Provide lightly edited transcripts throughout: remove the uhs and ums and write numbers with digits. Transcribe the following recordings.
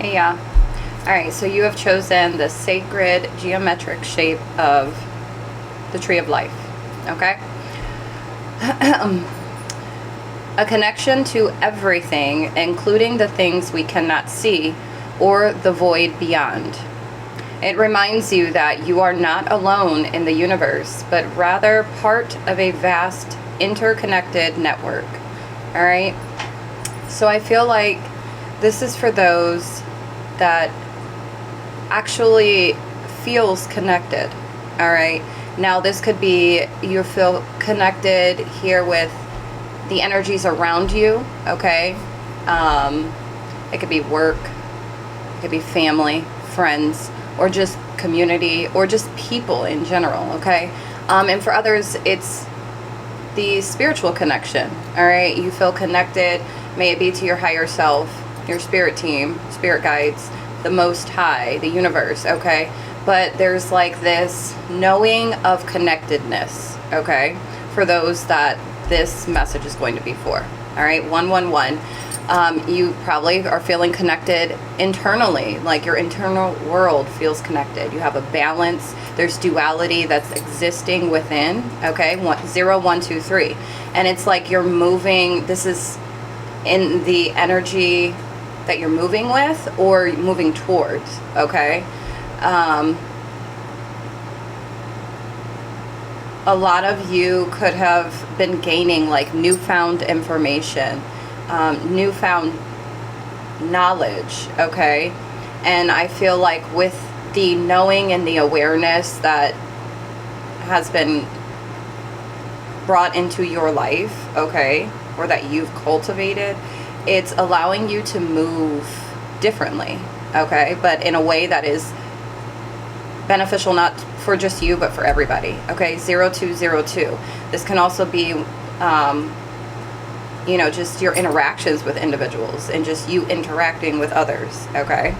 Yeah. All right, so you have chosen the sacred geometric shape of the tree of life, okay? A connection to everything, including the things we cannot see or the void beyond. It reminds you that you are not alone in the universe, but rather part of a vast interconnected network. All right? So I feel like this is for those that actually feels connected. All right? Now this could be you feel connected here with the energies around you, okay? It could be work, it could be family, friends, or just community, or just people in general, okay? And for others, it's the spiritual connection, all right? You feel connected, may it be to your higher self, your spirit team, spirit guides, the Most High, the universe, okay? But there's like this knowing of connectedness, okay? For those that this message is going to be for. All right, 111. You probably are feeling connected internally, like your internal world feels connected. You have a balance. There's duality that's existing within. Okay, 0, 1, 2, 3, and it's like you're moving. This is in the energy that you're moving with or moving towards. Okay. A lot of you could have been gaining like newfound information, newfound knowledge, okay? And I feel like with the knowing and the awareness that has been brought into your life, okay, or that you've cultivated, it's allowing you to move differently, okay? But in a way that is beneficial not for just you but for everybody, okay? 0202. This can also be you know, just your interactions with individuals and just you interacting with others, okay?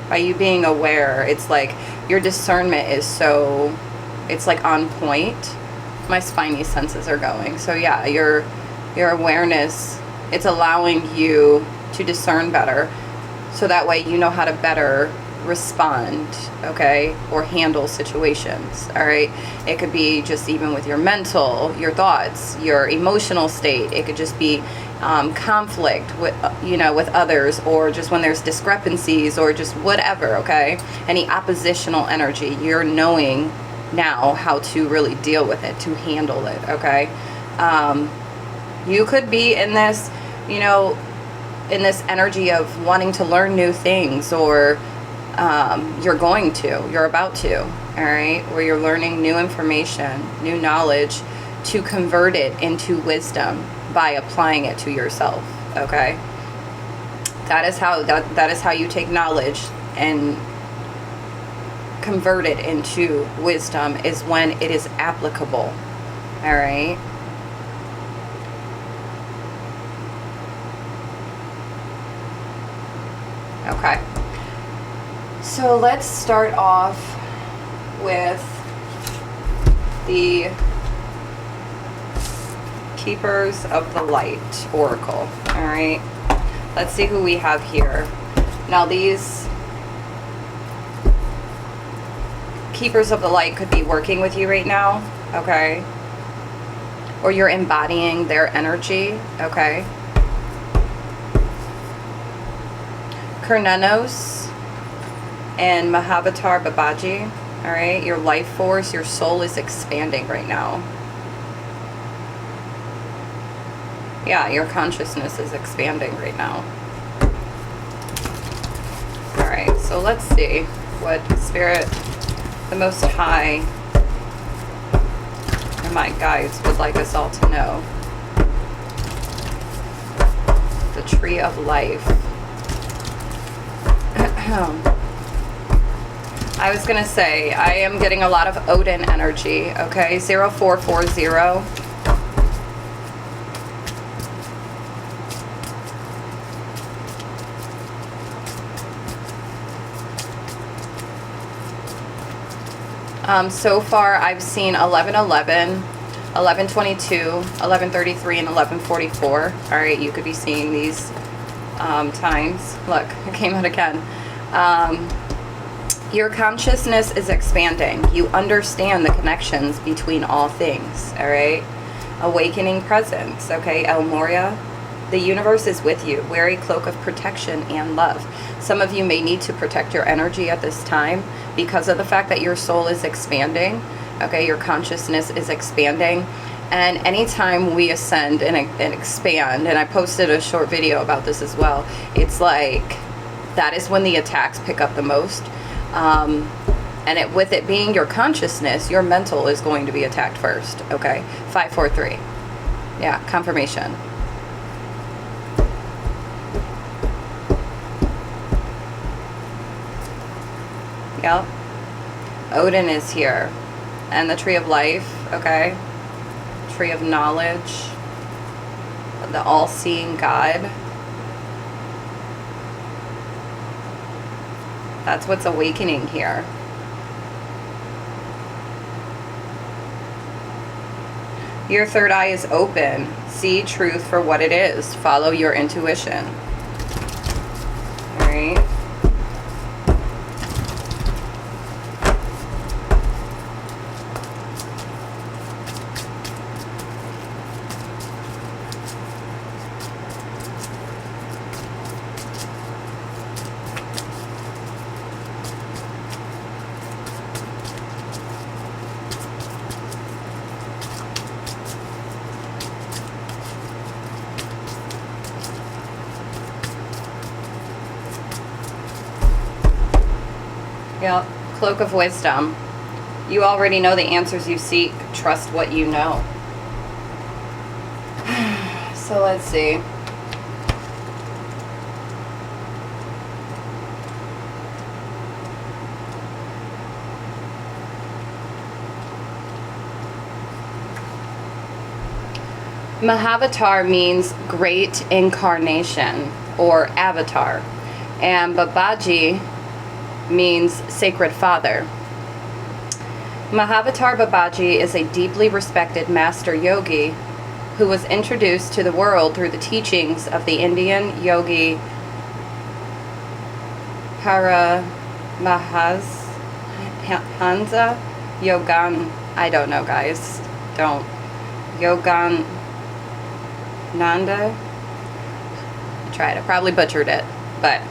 By you being aware, it's like your discernment is so, it's like on point. My spidey senses are going. So yeah, your awareness, it's allowing you to discern better, so that way you know how to better respond, okay, or handle situations. All right, it could be just even with your mental, your thoughts, your emotional state. It could just be conflict with you know, with others, or just when there's discrepancies, or just whatever, okay? Any oppositional energy, you're knowing now how to really deal with it, to handle it, okay? You could be in this, you know, in this energy of wanting to learn new things, or you're about to, all right, where you're learning new information, new knowledge, to convert it into wisdom by applying it to yourself, okay? That is how you take knowledge and convert it into wisdom, is when it is applicable, all right? Okay, so let's start off with the Keepers of the Light Oracle. All right, let's see who we have here. Now these Keepers of the Light could be working with you right now, okay? Or you're embodying their energy, okay? Kurnenos and Mahavatar Babaji, all right? Your life force, your soul is expanding right now. Yeah, your consciousness is expanding right now. All right, so let's see what Spirit, the Most High, and my guides would like us all to know. The Tree of Life. I was gonna say, I am getting a lot of Odin energy, okay? 0440. So far I've seen 1111. 11:22, 11:33, and 11:44. All right, you could be seeing these times. Look, it came out again. Your consciousness is expanding. You understand the connections between all things. All right. Awakening presence. Okay, El Moria. The universe is with you. Wear a cloak of protection and love. Some of you may need to protect your energy at this time because of the fact that your soul is expanding. Okay, your consciousness is expanding. And anytime we ascend and expand, and I posted a short video about this as well, it's like that is when the attacks pick up the most. And with it being your consciousness, your mental is going to be attacked first. Okay, 543. Yeah, confirmation. Yep. Odin is here. And the tree of life, okay? Tree of knowledge. The all-seeing God. That's what's awakening here. Your third eye is open. See truth for what it is. Follow your intuition. All right. Yep, cloak of wisdom. You already know the answers you seek. Trust what you know. So let's see. Mahavatar means great incarnation or avatar, and Babaji means sacred father. Mahavatar Babaji is a deeply respected master yogi who was introduced to the world through the teachings of the Indian yogi Paramahansa Yogan. I don't know, guys. Don't. Yogananda. I tried. I probably butchered it. But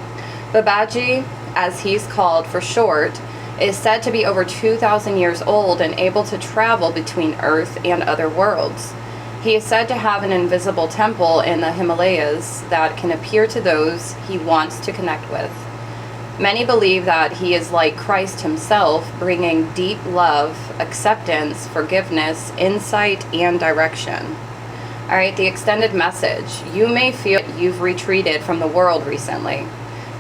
Babaji, as he's called for short, is said to be over 2,000 years old and able to travel between Earth and other worlds. He is said to have an invisible temple in the Himalayas that can appear to those he wants to connect with. Many believe that he is like Christ himself, bringing deep love, acceptance, forgiveness, insight, and direction. All right, the extended message. You may feel you've retreated from the world recently.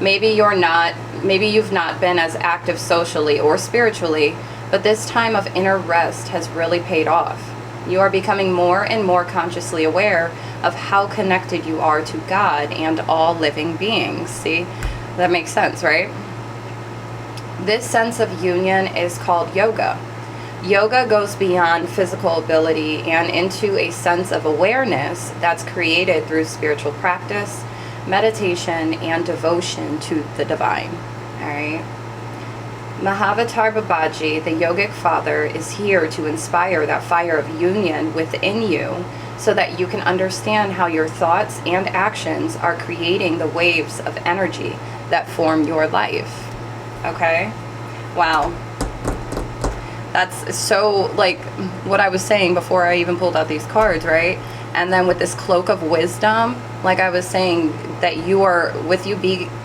Maybe you've not been as active socially or spiritually, but this time of inner rest has really paid off. You are becoming more and more consciously aware of how connected you are to God and all living beings. See, that makes sense, right? This sense of union is called yoga. Yoga goes beyond physical ability and into a sense of awareness that's created through spiritual practice, meditation, and devotion to the divine. All right. Mahavatar Babaji, the yogic father, is here to inspire that fire of union within you so that you can understand how your thoughts and actions are creating the waves of energy that form your life. Okay? Wow. That's so like what I was saying before I even pulled out these cards, right? And then with this cloak of wisdom, like I was saying, that you are, with you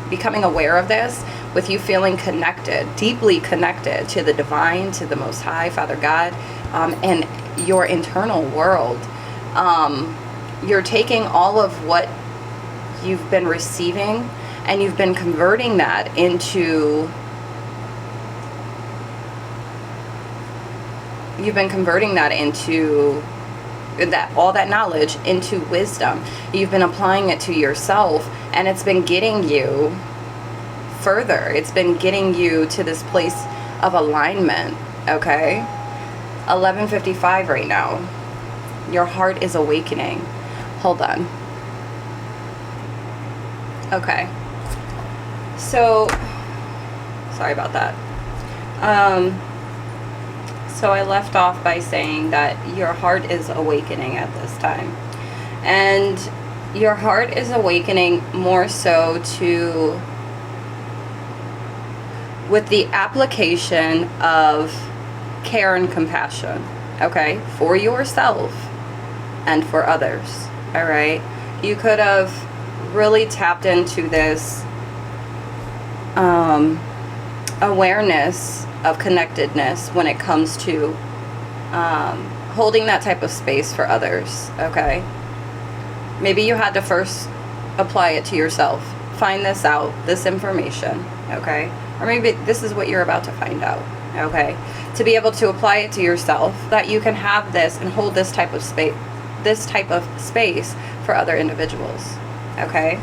becoming aware of this, with you feeling connected, deeply connected to the divine, to the Most High, Father God, and your internal world. You're taking all of what you've been receiving and you've been converting that into all that knowledge into wisdom. You've been applying it to yourself, and it's been getting you further. It's been getting you to this place of alignment. Okay, 11:55 right now. Your heart is awakening. Hold on. Okay. So, sorry about that. So I left off by saying that your heart is awakening at this time. And your heart is awakening more so to, with the application of care and compassion, okay, for yourself and for others, all right? You could have really tapped into this awareness of connectedness when it comes to holding that type of space for others, okay? Maybe you had to first apply it to yourself. Find this out, this information, okay? Or maybe this is what you're about to find out, okay? To be able to apply it to yourself, that you can have this and hold this type of space for other individuals, okay?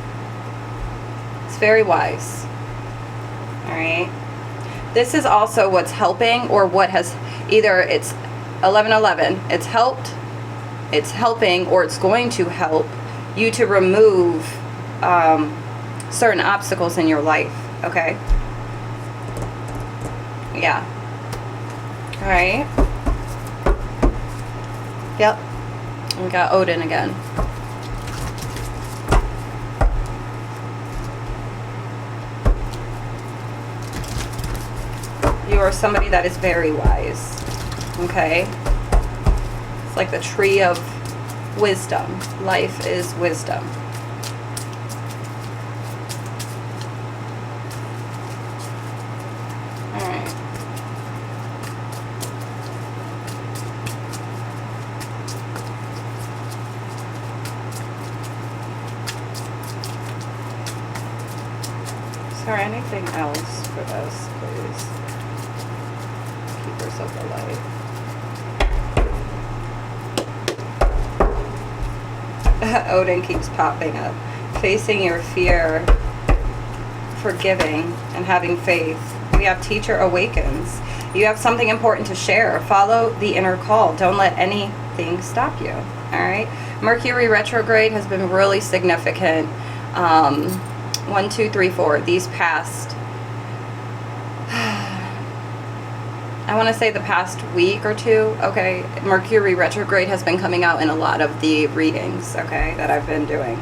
It's very wise, all right? This is also what's helping, or what has, either it's 1111, it's helped, it's helping, or it's going to help you to remove certain obstacles in your life, okay? Yeah. All right. Yep. We got Odin again. You are somebody that is very wise, okay? It's like the tree of wisdom. Life is wisdom. All right. Is there anything else for this, please? Keep yourself alive. Odin keeps popping up. Facing your fear, forgiving, and having faith. We have teacher awakens. You have something important to share. Follow the inner call. Don't let anything stop you. All right. Mercury retrograde has been really significant. 1, 2, 3, 4. These past, I want to say the past week or two, okay, Mercury retrograde has been coming out in a lot of the readings, okay, that I've been doing.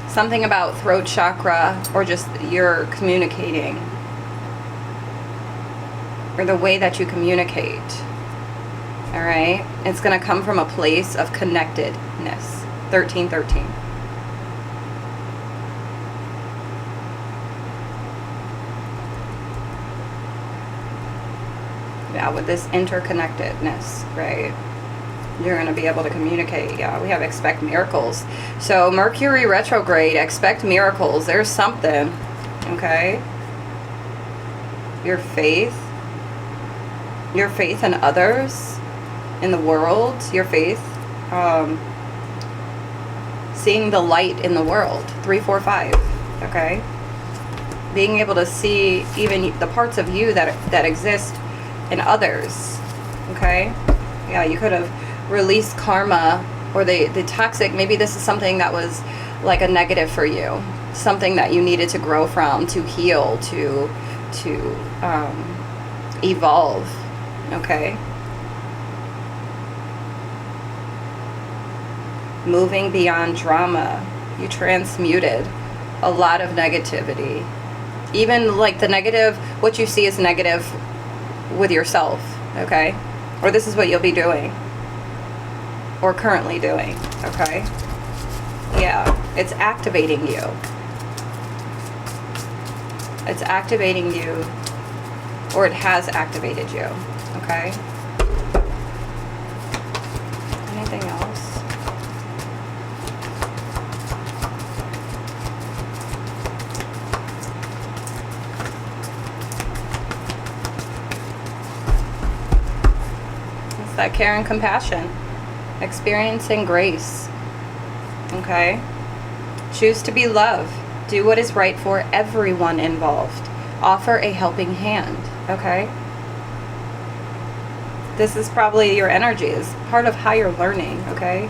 Something about throat chakra, or just you're communicating, or the way that you communicate. All right, it's going to come from a place of connectedness. 1313. Yeah, with this interconnectedness, right? You're going to be able to communicate. Yeah, we have expect miracles. So Mercury retrograde, expect miracles. There's something, okay? Your faith in others, in the world, your faith, seeing the light in the world. 3, 4, 5, okay? Being able to see even the parts of you that exist in others, okay? Yeah, you could have released karma, or the toxic. Maybe this is something that was like a negative for you, something that you needed to grow from, to heal, to evolve, okay? Moving beyond drama. You transmuted a lot of negativity. Even like the negative, what you see is negative with yourself, okay? Or this is what you'll be doing, or currently doing, okay? Yeah, it's activating you. It's activating you, or it has activated you, okay? Anything else? It's that care and compassion. Experiencing grace. Okay. okay? Choose to be love. Do what is right for everyone involved. Offer a helping hand, okay? This is probably your energy, is part of higher learning, okay?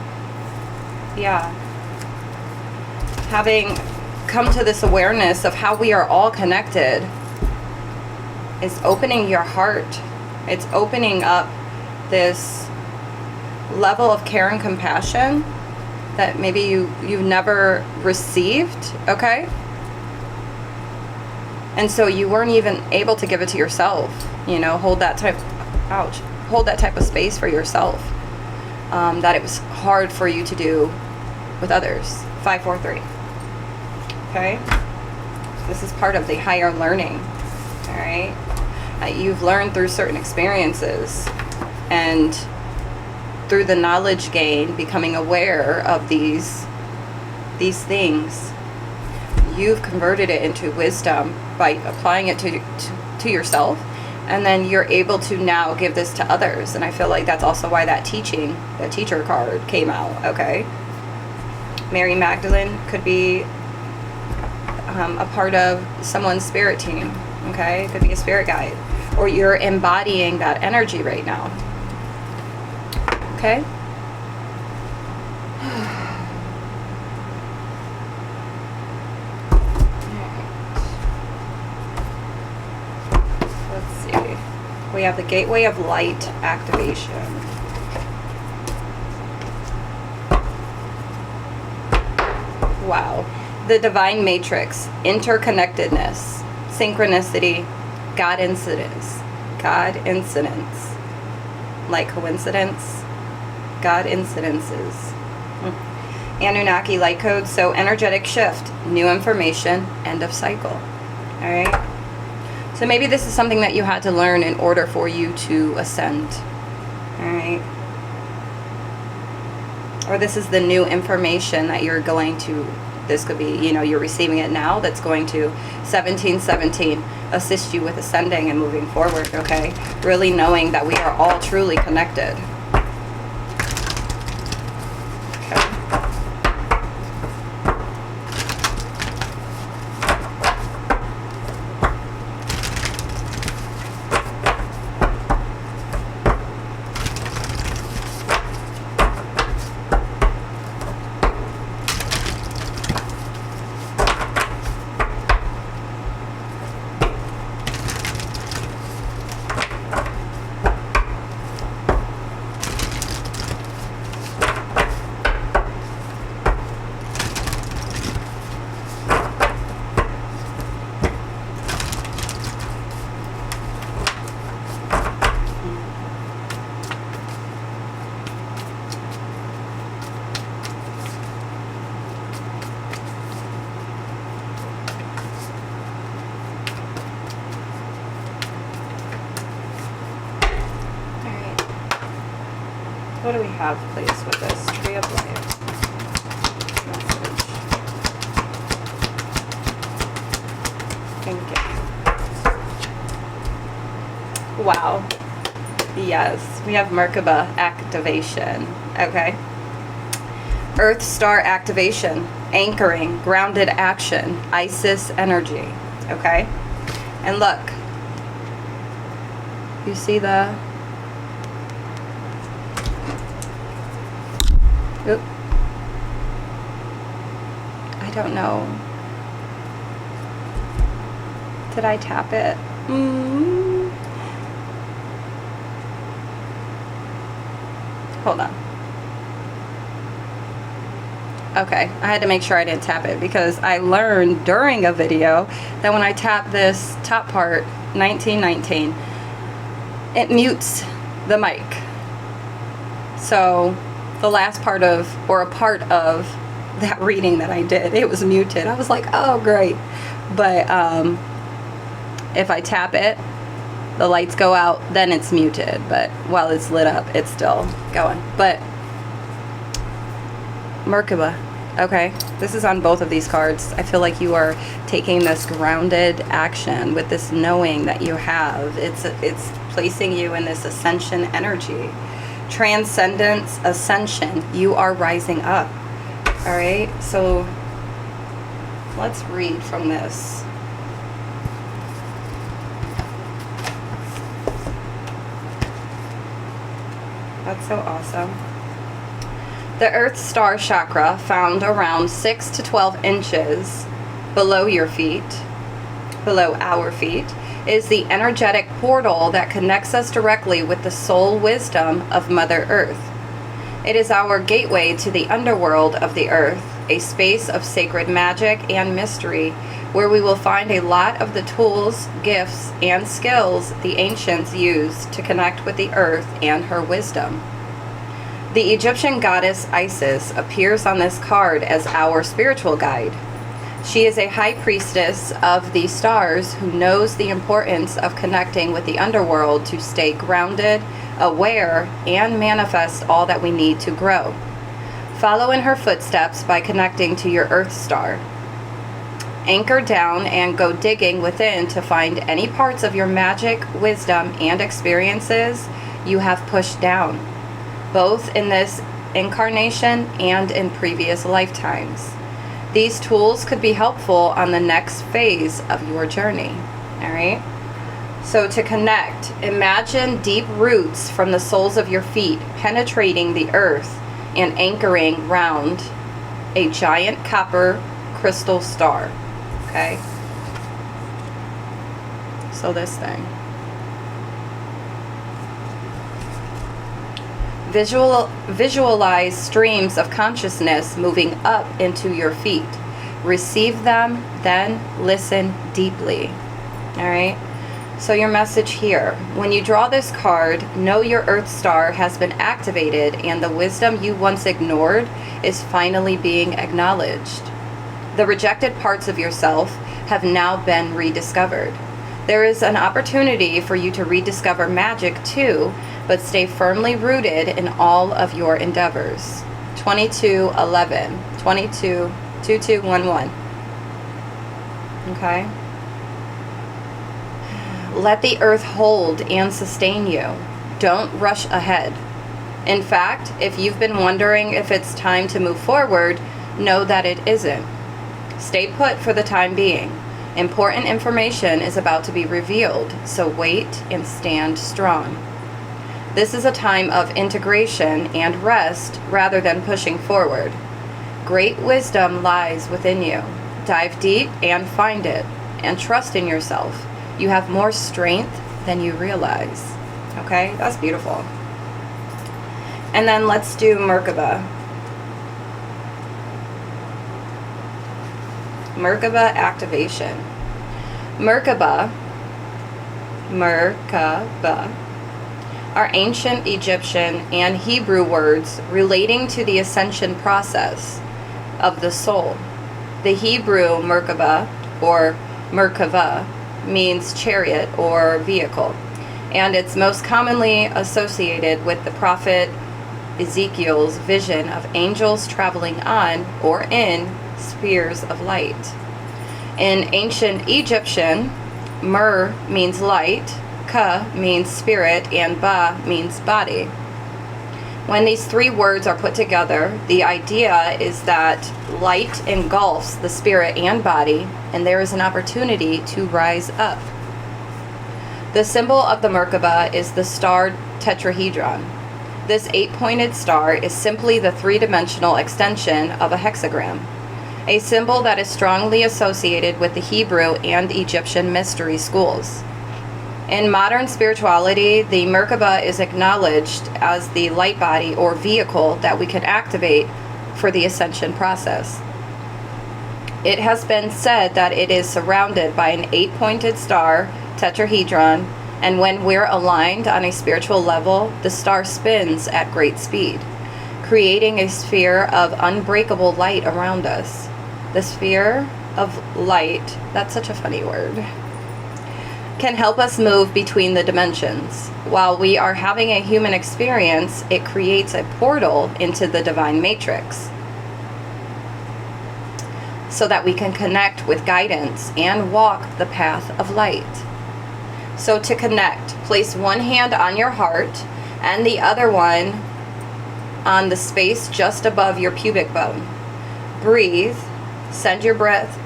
Yeah. Having come to this awareness of how we are all connected is opening your heart. It's opening up this level of care and compassion that maybe you've never received, okay? And so you weren't even able to give it to yourself, you know, hold that type of space for yourself, that it was hard for you to do with others. 543. Okay? This is part of the higher learning, all right? You've learned through certain experiences, and through the knowledge gain, becoming aware of these things, you've converted it into wisdom by applying it to yourself, and then you're able to now give this to others. And I feel like that's also why that teacher card came out, okay? Mary Magdalene could be a part of someone's spirit team, okay? It could be a spirit guide, or you're embodying that energy right now, okay? We have the Gateway of Light activation. Wow. The Divine Matrix, interconnectedness, synchronicity, God incidence. Like coincidence, God incidences. Anunnaki light code, so energetic shift, new information, end of cycle. All right. So maybe this is something that you had to learn in order for you to ascend. All right. Or this is the new information that you're going to, this could be, you know, you're receiving it now, that's going to 1717 assist you with ascending and moving forward, okay? Really knowing that we are all truly connected. What do we have, please, with this Tree of Life? Message. Thank you. Wow. Yes, we have Merkaba activation. Okay. Earth Star activation, anchoring, grounded action, Isis energy. Okay. And look, you see the... Oop. I don't know. Did I tap it? Hold on. Okay, I had to make sure I didn't tap it because I learned during a video that when I tap this top part, 1919, it mutes the mic. So the last part of, or a part of that reading that I did, it was muted. I was like, oh great. But if I tap it, the lights go out, then it's muted. But while it's lit up, it's still going. But Merkaba, okay, this is on both of these cards. I feel like you are taking this grounded action with this knowing that you have. It's placing you in this ascension energy. Transcendence, ascension, you are rising up. All right, so let's read from this. That's so awesome. The Earth Star Chakra, found around 6 to 12 inches below your feet, below our feet, is the energetic portal that connects us directly with the soul wisdom of Mother Earth. It is our gateway to the underworld of the earth, a space of sacred magic and mystery, where we will find a lot of the tools, gifts, and skills the ancients used to connect with the earth and her wisdom. The Egyptian goddess Isis appears on this card as our spiritual guide. She is a high priestess of the stars who knows the importance of connecting with the underworld to stay grounded, aware, and manifest all that we need to grow. Follow in her footsteps by connecting to your Earth Star. Anchor down and go digging within to find any parts of your magic, wisdom, and experiences you have pushed down, both in this incarnation and in previous lifetimes. These tools could be helpful on the next phase of your journey. All right? So to connect, imagine deep roots from the soles of your feet penetrating the earth and anchoring round a giant copper crystal star. Okay? So this thing. Visualize streams of consciousness moving up into your feet. Receive them, then listen deeply. All right? So your message here, when you draw this card, know your Earth Star has been activated and the wisdom you once ignored is finally being acknowledged. The rejected parts of yourself have now been rediscovered. There is an opportunity for you to rediscover magic too, but stay firmly rooted in all of your endeavors. 2211, 2211. Okay? Let the earth hold and sustain you. Don't rush ahead. In fact, if you've been wondering if it's time to move forward, know that it isn't. Stay put for the time being. Important information is about to be revealed, so wait and stand strong. This is a time of integration and rest rather than pushing forward. Great wisdom lies within you. Dive deep and find it, and trust in yourself. You have more strength than you realize. Okay, that's beautiful. And then let's do Merkaba. Merkaba activation. Merkaba are ancient Egyptian and Hebrew words relating to the ascension process of the soul. The Hebrew Merkaba or Merkava means chariot or vehicle, and it's most commonly associated with the prophet Ezekiel's vision of angels traveling on or in spheres of light. In ancient Egyptian, Mer means light, Ka means spirit, and Ba means body. When these three words are put together, the idea is that light engulfs the spirit and body, and there is an opportunity to rise up. The symbol of the Merkaba is the star tetrahedron. This 8-pointed star is simply the three-dimensional extension of a hexagram, a symbol that is strongly associated with the Hebrew and Egyptian mystery schools. In modern spirituality, the Merkaba is acknowledged as the light body or vehicle that we can activate for the ascension process. It has been said that it is surrounded by an 8-pointed star tetrahedron, and when we're aligned on a spiritual level, the star spins at great speed, creating a sphere of unbreakable light around us. The sphere of light, that's such a funny word, can help us move between the dimensions. While we are having a human experience, it creates a portal into the divine matrix so that we can connect with guidance and walk the path of light. So to connect, place one hand on your heart and the other one on the space just above your pubic bone. breathe, send your breath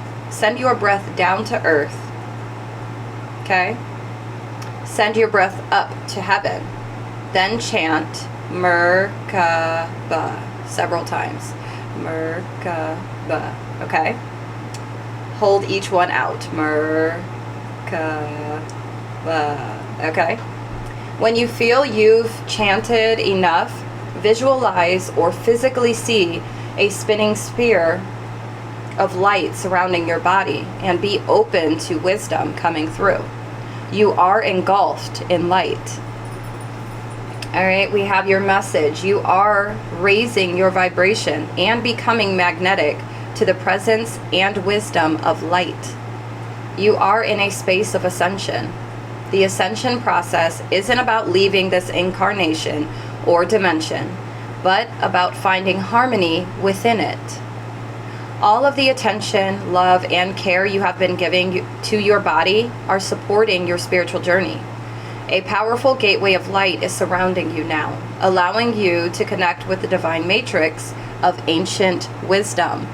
down to earth. Okay? Send your breath up to heaven. Then chant Merkaba several times. Merkaba. Okay? Hold each one out. Merkaba. Okay? When you feel you've chanted enough, visualize or physically see a spinning sphere of light surrounding your body and be open to wisdom coming through. You are engulfed in light. All right, we have your message. You are raising your vibration and becoming magnetic to the presence and wisdom of light. You are in a space of ascension. The ascension process isn't about leaving this incarnation or dimension, but about finding harmony within it. All of the attention, love, and care you have been giving to your body are supporting your spiritual journey. A powerful gateway of light is surrounding you now, allowing you to connect with the divine matrix of ancient wisdom.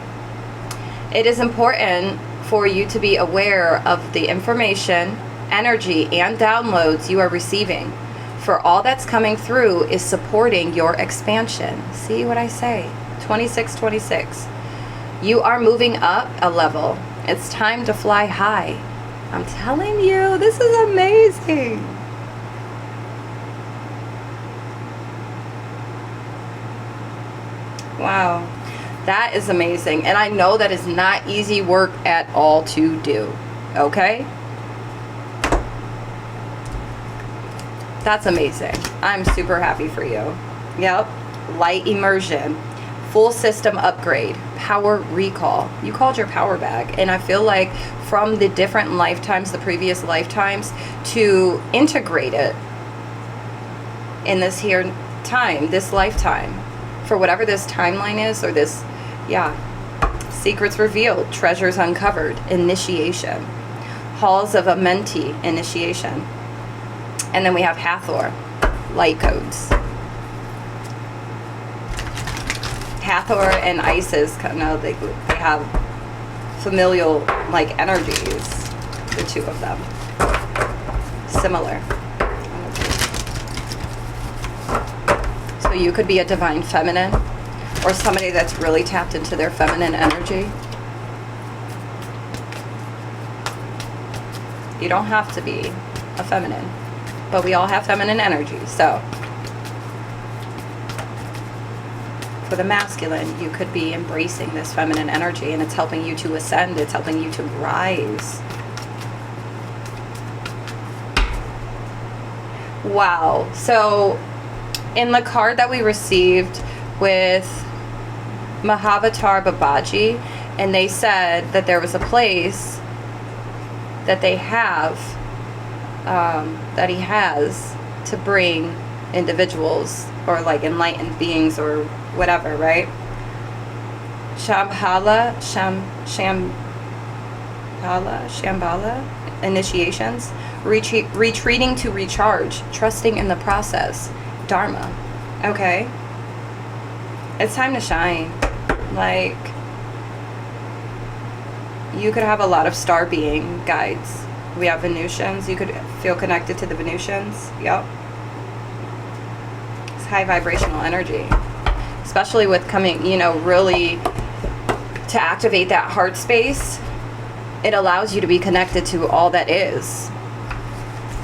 It is important for you to be aware of the information, energy, and downloads you are receiving, for all that's coming through is supporting your expansion. See what I say? 2626. You are moving up a level. It's time to fly high. I'm telling you, this is amazing. Wow, that is amazing. And I know that is not easy work at all to do, okay? That's amazing. I'm super happy for you. Yep, light immersion, full system upgrade, power recall. You called your power back, and I feel like from the different lifetimes, the previous lifetimes, to integrate it in this here time, this lifetime, for whatever this timeline is, or this, yeah. Secrets revealed, treasures uncovered, initiation. Halls of Amenti, initiation. And then we have Hathor, light codes. Hathor and Isis, they have familial like energies, the two of them. Similar. So you could be a divine feminine, or somebody that's really tapped into their feminine energy. You don't have to be a feminine, but we all have feminine energy. So for the masculine, you could be embracing this feminine energy, and it's helping you to ascend. It's helping you to rise. Wow. So in the card that we received with Mahavatar Babaji, and they said that there was a place that they have, that he has to bring individuals or like enlightened beings or whatever, right? Shambhala initiations, retreating to recharge, trusting in the process, Dharma. Okay, it's time to shine. Like, you could have a lot of star being guides. We have Venusians. You could feel connected to the Venusians. Yep. It's high vibrational energy, especially with coming, really to activate that heart space. It allows you to be connected to all that is.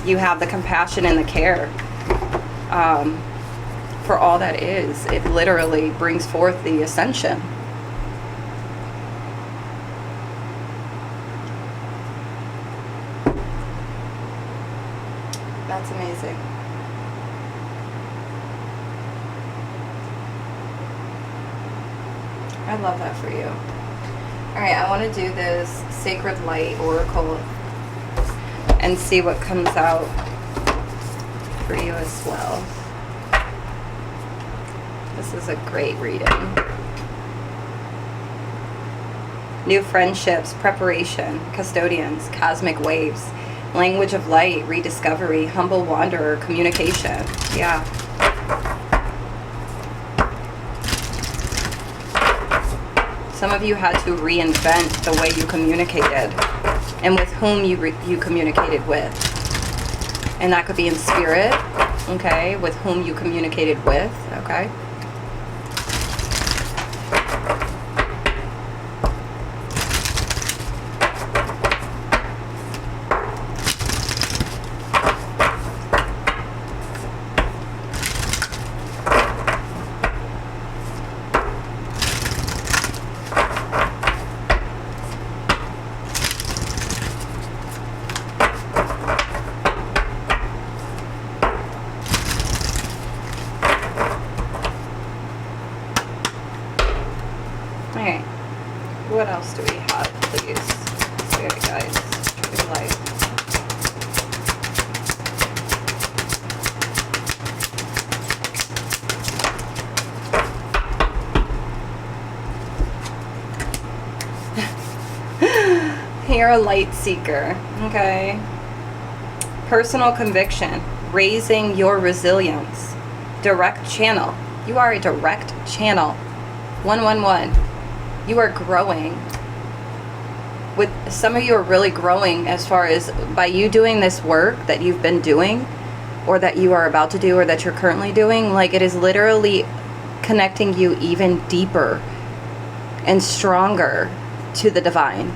You have the compassion and the care for all that is. It literally brings forth the ascension. That's amazing. I love that for you. All right, I want to do this Sacred Light Oracle and see what comes out for you as well. This is a great reading. New friendships, preparation, custodians, cosmic waves, language of light, rediscovery, humble wanderer, communication. Yeah. Some of you had to reinvent the way you communicated and with whom you communicated with. And that could be in spirit, okay, with whom you communicated with, okay. Alright, what else do we have, please? Spirit guides, true light. You're a light seeker, okay? Personal conviction, raising your resilience. Direct channel. You are a direct channel. 111. You are growing. With some of you are really growing as far as by you doing this work that you've been doing or that you are about to do or that you're currently doing. Like, it is literally connecting you even deeper and stronger to the divine,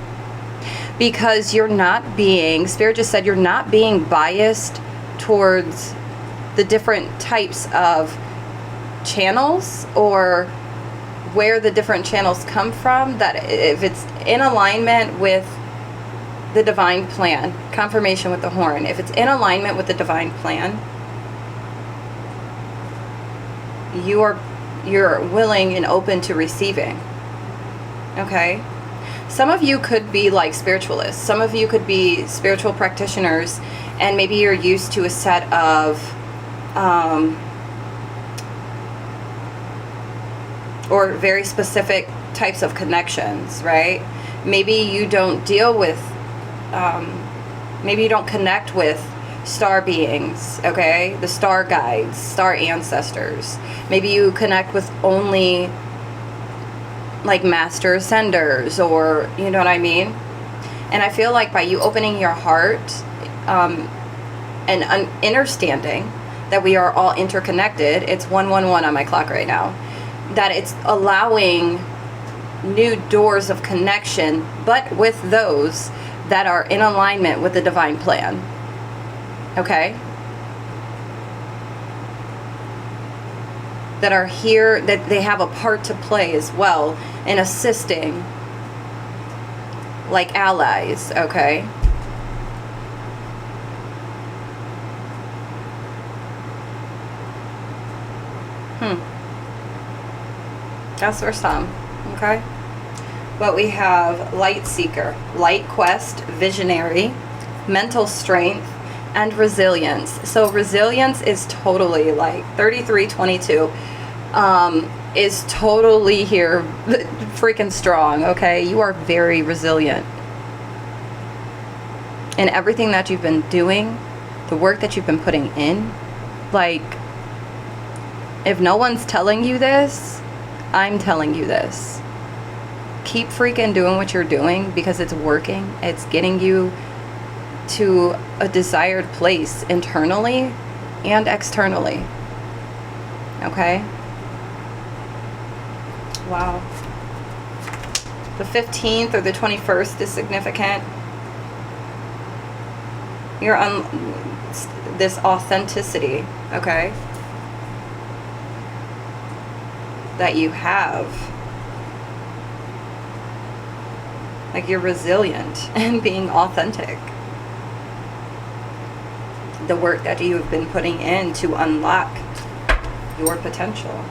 because you're not being, Spirit just said, you're not being biased towards the different types of channels or where the different channels come from, that if it's in alignment with the divine plan, confirmation with the horn, if it's in alignment with the divine plan, you're willing and open to receiving. Okay? Some of you could be like spiritualists. Some of you could be spiritual practitioners, and maybe you're used to a set of or very specific types of connections, right? Maybe you don't deal with, maybe you don't connect with star beings, okay? The star guides, star ancestors. Maybe you connect with only like master ascenders, or you know what I mean? And I feel like by you opening your heart and understanding that we are all interconnected, it's 111 on my clock right now, that it's allowing new doors of connection, but with those that are in alignment with the divine plan. Okay? That are here, that they have a part to play as well in assisting, like allies, okay? That's for some, okay? But we have light seeker, light quest, visionary, mental strength, and resilience. So resilience is totally like 3322 is totally here, freaking strong, okay? You are very resilient. And everything that you've been doing, the work that you've been putting in, like, if no one's telling you this, I'm telling you this. Keep freaking doing what you're doing, because it's working. It's getting you to a desired place internally and externally. Okay? Wow. The 15th or the 21st is significant. You're on this authenticity, okay? That you have. Like, you're resilient and being authentic. The work that you have been putting in to unlock your potential.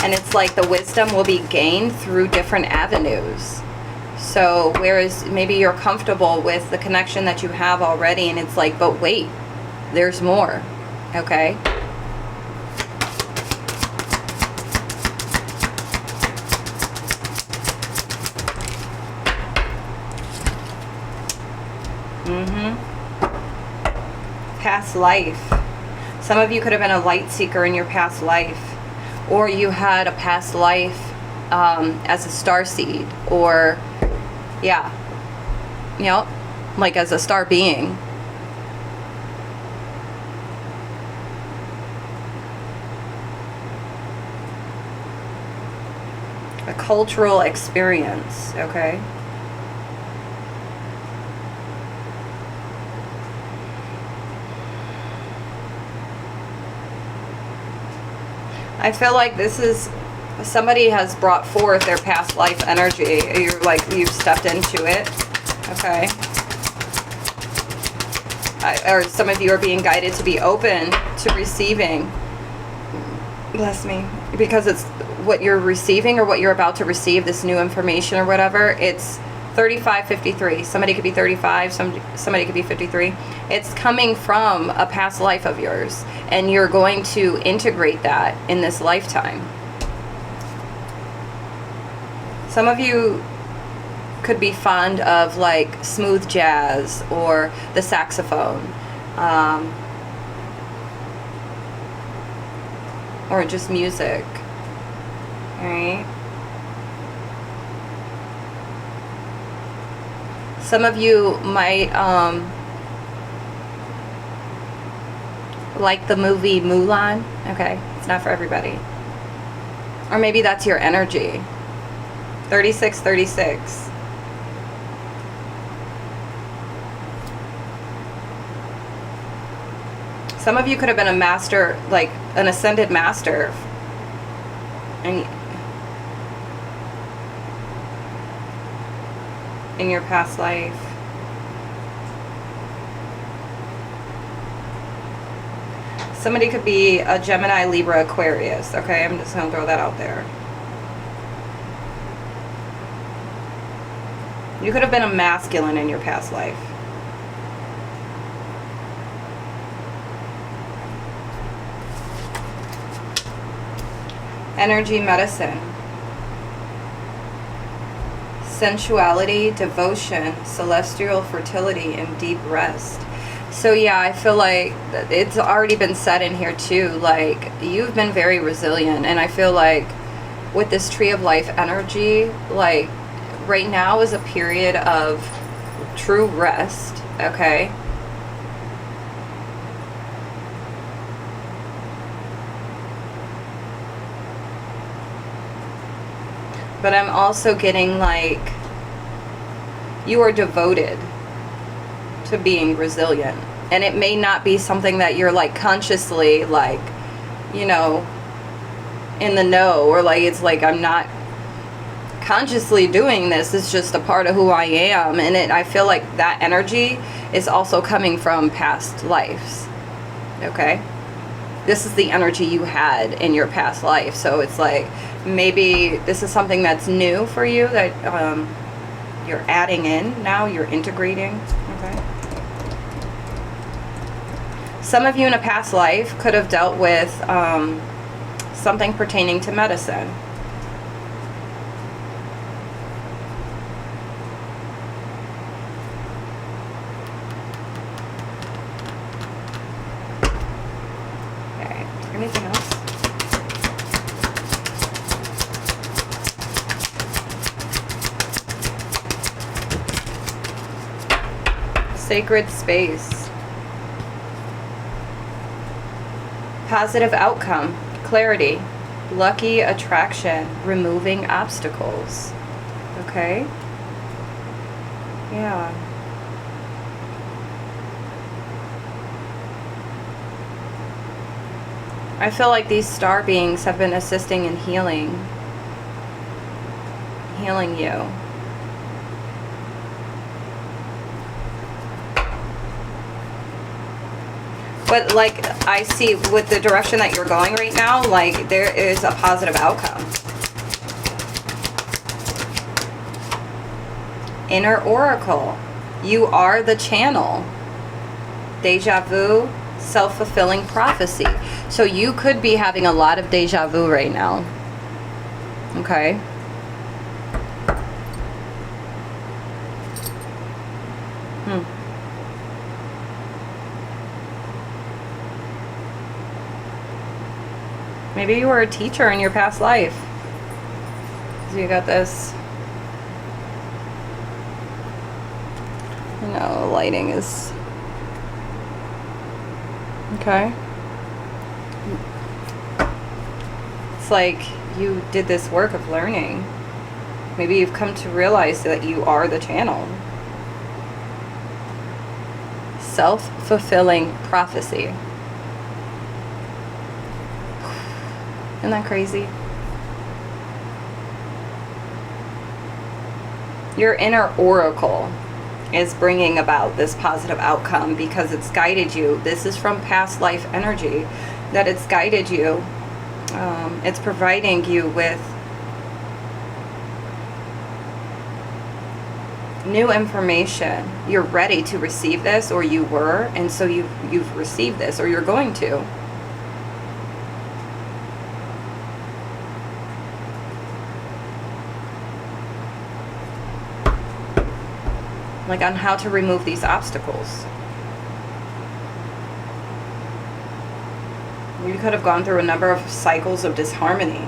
And it's like the wisdom will be gained through different avenues. So whereas maybe you're comfortable with the connection that you have already, and it's like, but wait, there's more, okay? past life. Some of you could have been a light seeker in your past life, or you had a past life as a star seed, or yeah, you know, like as a star being. A cultural experience, okay? I feel like this is, somebody has brought forth their past life energy. You're like, you've stepped into it, okay? Or some of you are being guided to be open to receiving. Bless me. Because it's what you're receiving or what you're about to receive, this new information or whatever, it's 3553. Somebody could be 35, somebody could be 53. It's coming from a past life of yours, and you're going to integrate that in this lifetime. Some of you could be fond of like smooth jazz or the saxophone, or just music. All right. Some of you might like the movie Mulan. Okay, it's not for everybody. Or maybe that's your energy. 3636. Some of you could have been a master, like an ascended master, and in your past life. Somebody could be a Gemini, Libra, Aquarius. Okay, I'm just gonna throw that out there. You could have been a masculine in your past life. Energy medicine. Sensuality, devotion, celestial fertility, and deep rest. So yeah, I feel like it's already been said in here too, like you've been very resilient, and I feel like with this tree of life energy, like right now is a period of true rest, okay? But I'm also getting like you are devoted to being resilient. And it may not be something that you're like consciously like, you know, in the know, or like it's like I'm not consciously doing this. It's just a part of who I am. And I feel like that energy is also coming from past lives. Okay? This is the energy you had in your past life. So it's like maybe this is something that's new for you that you're adding in now, you're integrating. Okay. Some of you in a past life could have dealt with something pertaining to medicine. Okay, is there anything else? Sacred space. Positive outcome. Clarity. Lucky attraction. Removing obstacles. Okay? Yeah. I feel like these star beings have been assisting in healing you. But like I see with the direction that you're going right now, like there is a positive outcome. Inner Oracle. You are the channel. Deja vu, self-fulfilling prophecy. So you could be having a lot of deja vu right now. Okay? Maybe you were a teacher in your past life. So you got this. No, lighting is okay. It's like you did this work of learning. Maybe you've come to realize that you are the channel. Self-fulfilling prophecy. Isn't that crazy? Your inner oracle is bringing about this positive outcome because it's guided you. This is from past life energy that it's guided you. It's providing you with new information. You're ready to receive this, or you were, and so you've received this, or you're going to. Like on how to remove these obstacles. You could have gone through a number of cycles of disharmony.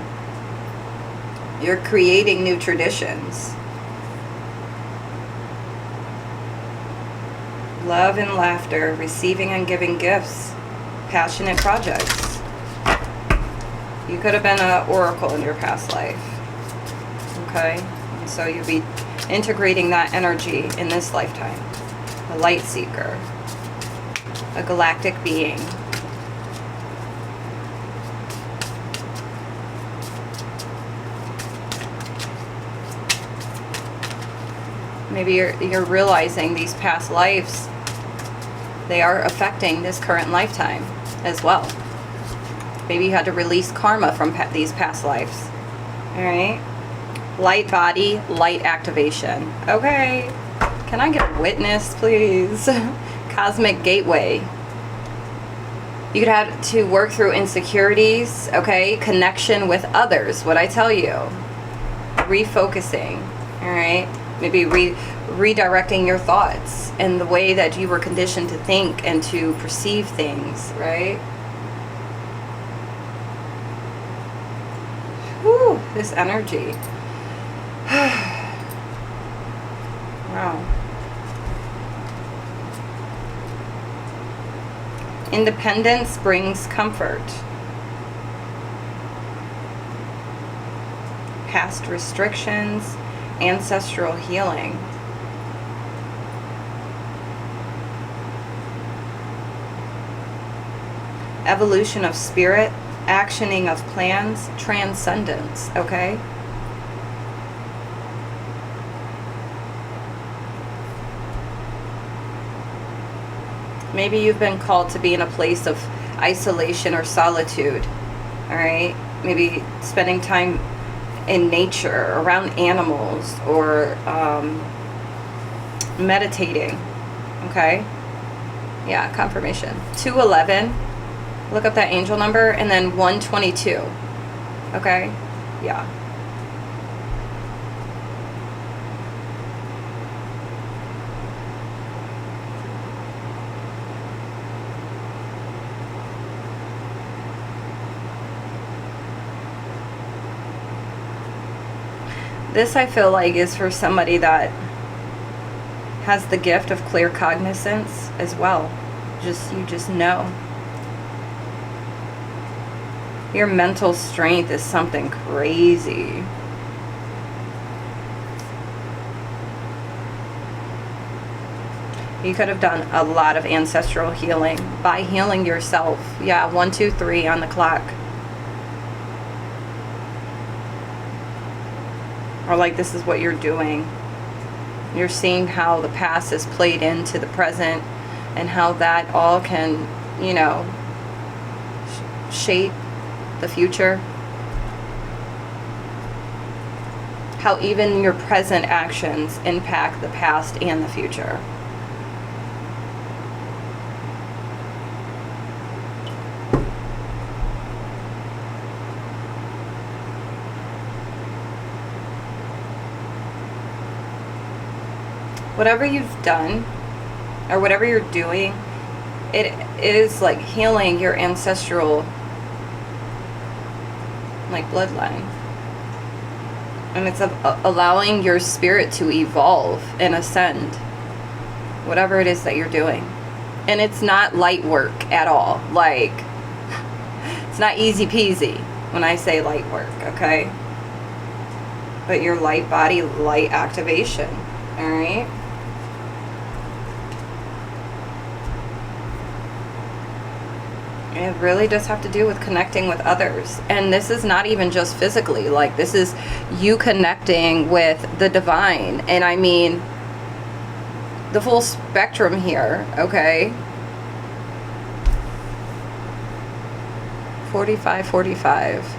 You're creating new traditions. Love and laughter, receiving and giving gifts, passionate projects. You could have been an oracle in your past life. Okay? And so you'll be integrating that energy in this lifetime. A light seeker. A galactic being. Maybe you're realizing these past lives, they are affecting this current lifetime as well. Maybe you had to release karma from these past lives. All right? Light body, light activation. Okay. Can I get a witness, please? Cosmic gateway. You could have to work through insecurities, okay? Connection with others, what I tell you. Refocusing, all right? Maybe redirecting your thoughts and the way that you were conditioned to think and to perceive things, right? Whew, this energy. Wow. Independence brings comfort. Past restrictions, ancestral healing. Evolution of spirit, actioning of plans, transcendence, okay? Maybe you've been called to be in a place of isolation or solitude, all right? Maybe spending time in nature, around animals, or meditating, okay? Yeah, confirmation. 211, look up that angel number, and then 122, okay? Yeah. This, I feel like, is for somebody that has the gift of clear cognizance as well. You just know. Your mental strength is something crazy. You could have done a lot of ancestral healing by healing yourself. Yeah, 1, 2, 3 on the clock. Or like this is what you're doing. You're seeing how the past is played into the present and how that all can, you know, shape the future. How even your present actions impact the past and the future. Whatever you've done or whatever you're doing, it is like healing your ancestral like bloodline. And it's allowing your spirit to evolve and ascend, whatever it is that you're doing. And it's not light work at all. Like, it's not easy peasy when I say light work, okay? But your light body, light activation, all right? It really does have to do with connecting with others. And this is not even just physically. Like, this is you connecting with the divine. And I mean, the full spectrum here, okay? 45, 45.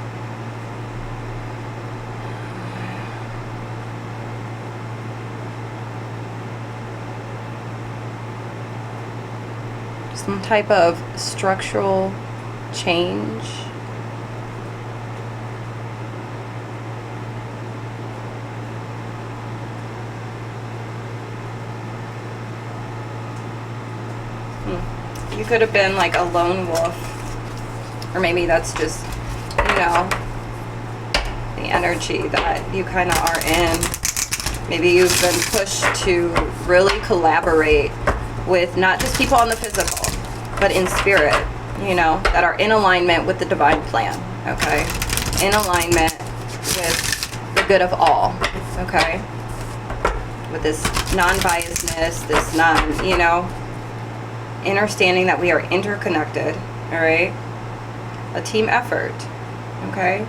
Some type of structural change. You could have been like a lone wolf, or maybe that's just, you know, the energy that you kind of are in. Maybe you've been pushed to really collaborate with not just people on the physical, but in spirit, you know, that are in alignment with the divine plan, okay? In alignment with the good of all, okay? With this non-biasedness, this you know, understanding that we are interconnected, all right? A team effort, okay?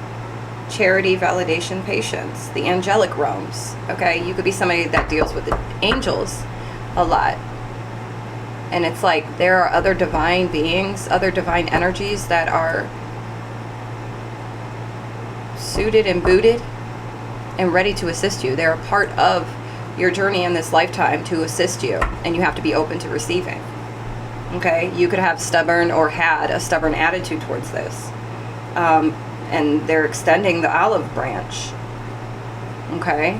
Charity, validation, patience, the angelic realms, okay? You could be somebody that deals with the angels a lot. And it's like there are other divine beings, other divine energies that are suited and booted and ready to assist you. They're a part of your journey in this lifetime to assist you, and you have to be open to receiving. Okay? You could have stubborn or had a stubborn attitude towards this. And they're extending the olive branch. Okay?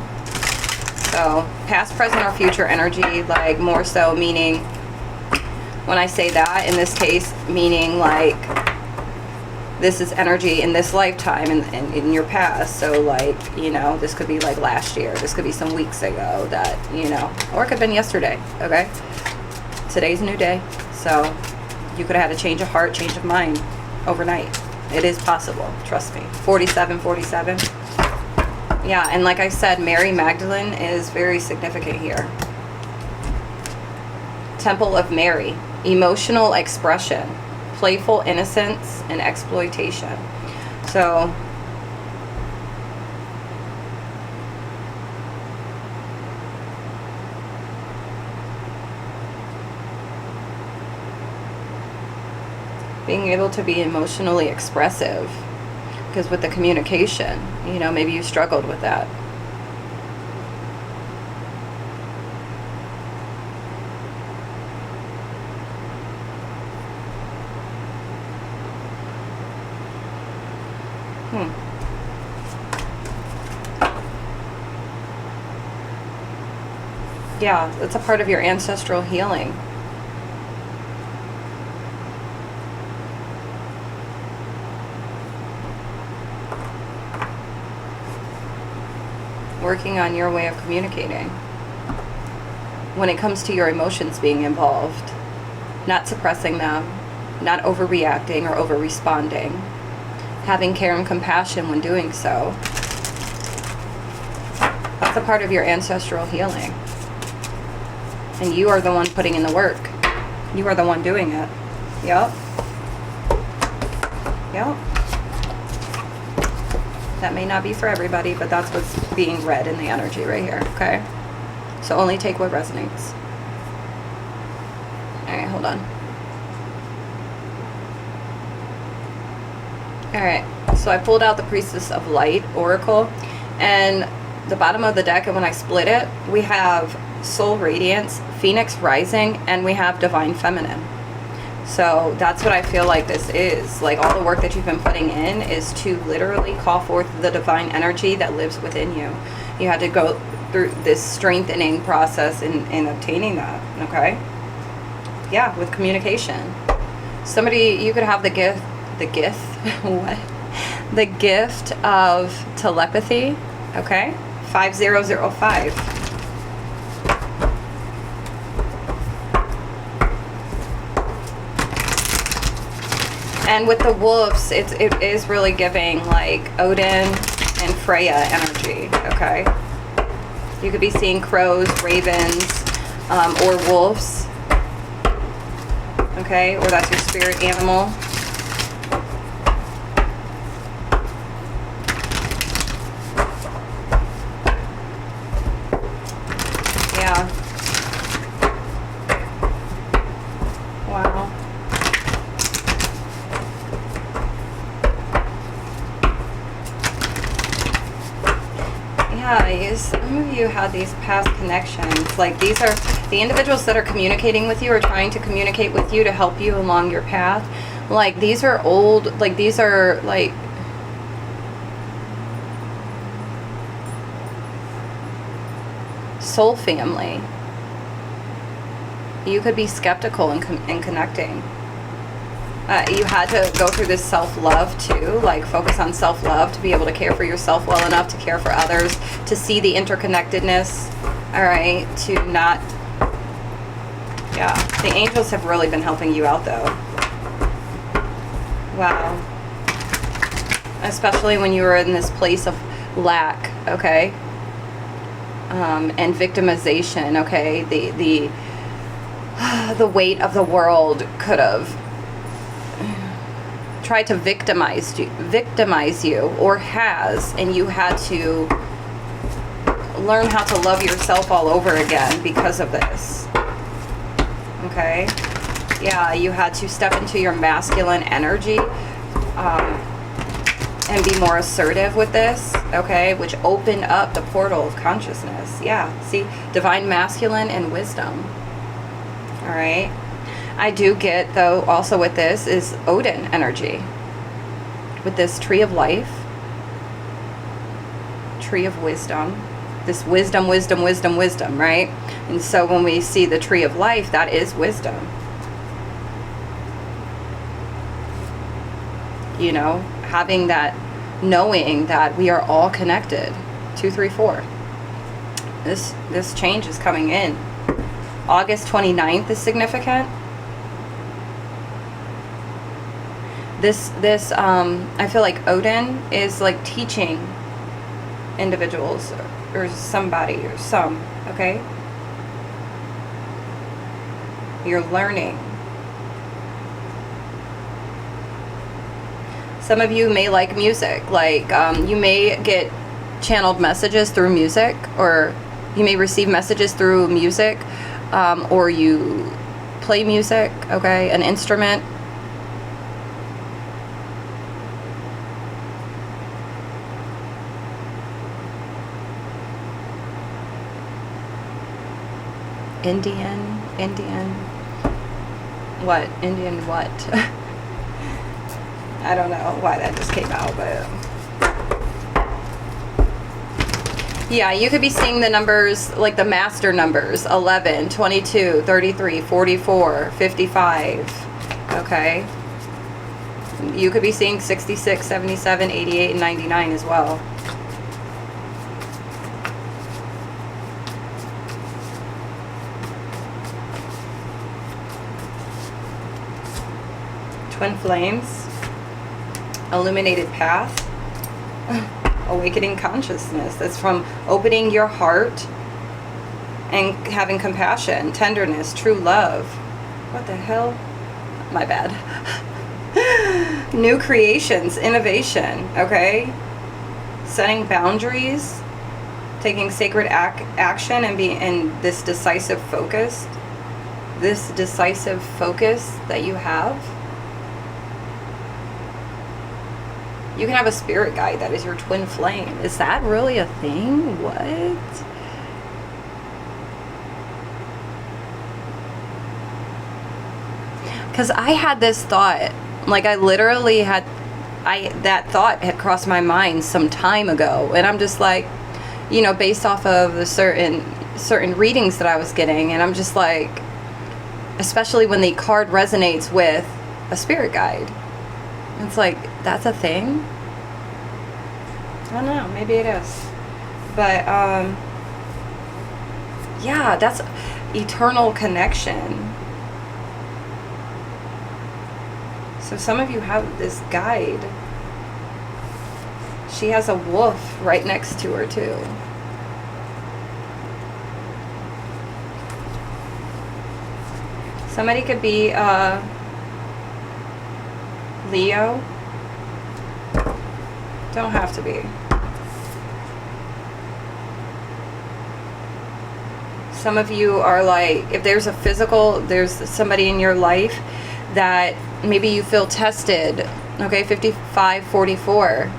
So, past, present, or future energy, like more so meaning, when I say that, in this case, meaning like this is energy in this lifetime and in your past. So like, you know, this could be like last year. This could be some weeks ago that, you know, or it could have been yesterday, okay? Today's a new day. So you could have had a change of heart, change of mind overnight. It is possible, trust me. 47, 47. Yeah, and like I said, Mary Magdalene is very significant here. Temple of Mary. Emotional expression, playful innocence, and exploitation. So, being able to be emotionally expressive, because with the communication, you know, maybe you struggled with that. Yeah, it's a part of your ancestral healing. Working on your way of communicating. When it comes to your emotions being involved, not suppressing them, not overreacting or over-responding, having care and compassion when doing so. That's a part of your ancestral healing. And you are the one putting in the work. You are the one doing it. Yep. Yep. That may not be for everybody, but that's what's being read in the energy right here, okay? So only take what resonates. Alright, hold on. Alright, so I pulled out the Priestess of Light Oracle, and the bottom of the deck, and when I split it, we have Soul Radiance, Phoenix Rising, and we have Divine Feminine. So that's what I feel like this is. Like, all the work that you've been putting in is to literally call forth the divine energy that lives within you. You had to go through this strengthening process in obtaining that, okay? Yeah, with communication. Somebody, you could have the gift, what? the gift of telepathy, okay? 5005. And with the wolves, it is really giving like Odin and Freya energy, okay? You could be seeing crows, ravens, or wolves, okay? Or that's your spirit animal. Yeah. Wow. Yeah, some of you had these past connections. Like, these are the individuals that are communicating with you or trying to communicate with you to help you along your path. Like, these are old, like, these are like soul family. You could be skeptical in connecting. You had to go through this self-love too, like focus on self-love to be able to care for yourself well enough to care for others, to see the interconnectedness, all right, to not, yeah, the angels have really been helping you out though. Wow. Especially when you were in this place of lack, okay, and victimization, okay, the weight of the world could have tried to victimize you or has, and you had to learn how to love yourself all over again because of this, okay? Yeah, you had to step into your masculine energy and be more assertive with this, okay, which opened up the portal of consciousness. Yeah, see, divine masculine and wisdom. All right. I do get, though, also with this is Odin energy. With this tree of life, tree of wisdom, this wisdom, right? And so when we see the tree of life, that is wisdom. You know, having that, knowing that we are all connected. 2, 3, 4. This change is coming in. August 29th is significant. This I feel like Odin is like teaching individuals or somebody or some, okay? You're learning. Some of you may like music, like you may get channeled messages through music, or you may receive messages through music, or you play music, okay, an instrument. Indian, what? Indian what? I don't know why that just came out, but yeah, you could be seeing the numbers, like the master numbers, 11, 22, 33, 44, 55, okay? You could be seeing 66, 77, 88, and 99 as well. Twin flames, illuminated path, awakening consciousness. That's from opening your heart and having compassion, tenderness, true love. What the hell? My bad. New creations, innovation, okay? Setting boundaries, taking sacred action, and being in this decisive focus. This decisive focus that you have. You can have a spirit guide that is your twin flame. Is that really a thing? What? Because I had this thought, like I literally had, that thought had crossed my mind some time ago, and I'm just like, you know, based off of the certain readings that I was getting, and I'm just like, especially when the card resonates with a spirit guide, it's like, that's a thing. I don't know, maybe it is. But, yeah, that's eternal connection. So some of you have this guide. She has a wolf right next to her too. Somebody could be Leo. Don't have to be. Some of you are like, if there's there's somebody in your life that maybe you feel tested. Okay, 5544.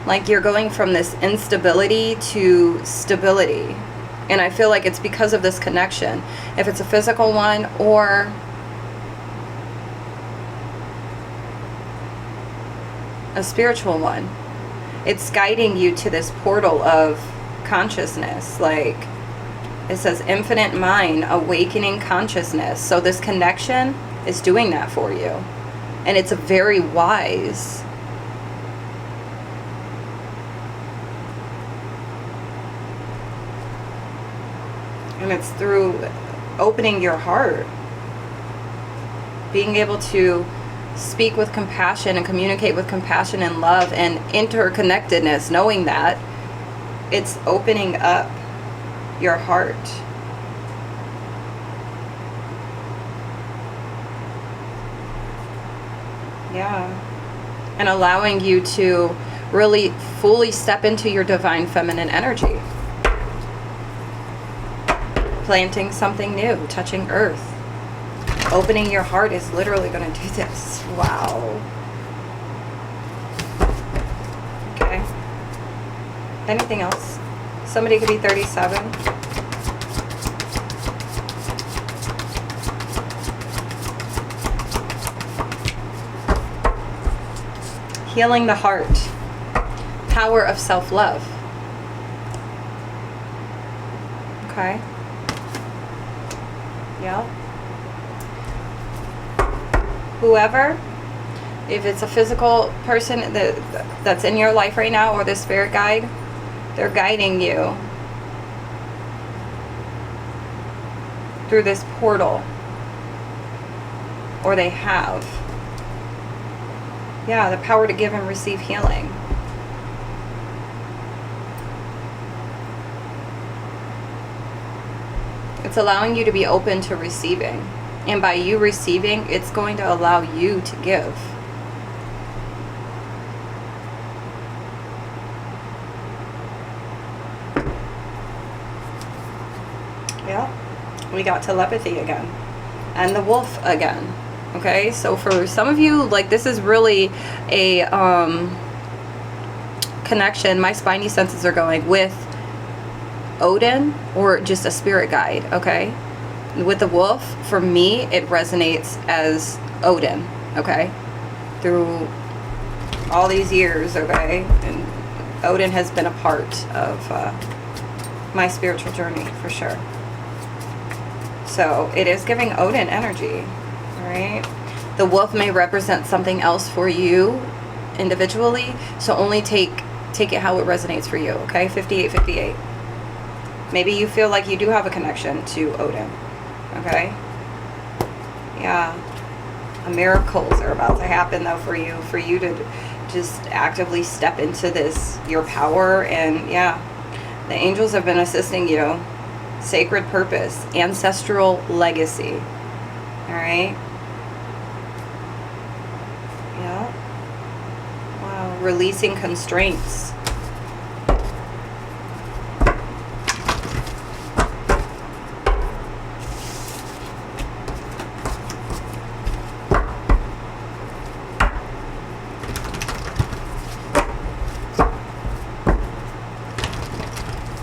Like you're going from this instability to stability. And I feel like it's because of this connection. If it's a physical one or a spiritual one, it's guiding you to this portal of consciousness. Like it says infinite mind, awakening consciousness. So this connection is doing that for you. And it's a very wise. And it's through opening your heart, being able to speak with compassion and communicate with compassion and love and interconnectedness, knowing that it's opening up your heart. Yeah. And allowing you to really fully step into your divine feminine energy. Planting something new, touching earth. Opening your heart is literally going to do this. Wow. Okay. Anything else? Somebody could be 37. Healing the heart. Power of self-love. Okay. Yeah. Whoever, if it's a physical person that's in your life right now or the spirit guide, they're guiding you through this portal. Or they have. Yeah, the power to give and receive healing. It's allowing you to be open to receiving. And by you receiving, it's going to allow you to give. Yeah, we got telepathy again. And the wolf again. Okay, so for some of you, like this is really a connection. My spidey senses are going with Odin or just a spirit guide, okay? With the wolf, for me, it resonates as Odin, okay? Through all these years, okay? And Odin has been a part of my spiritual journey, for sure. So it is giving Odin energy, all right? The wolf may represent something else for you individually, so only take it how it resonates for you, okay? 5858. Maybe you feel like you do have a connection to Odin. Okay? Yeah. Miracles are about to happen though for you to just actively step into this, your power. And yeah, the angels have been assisting you. Sacred purpose, ancestral legacy. Alright? Yeah. Wow. Releasing constraints.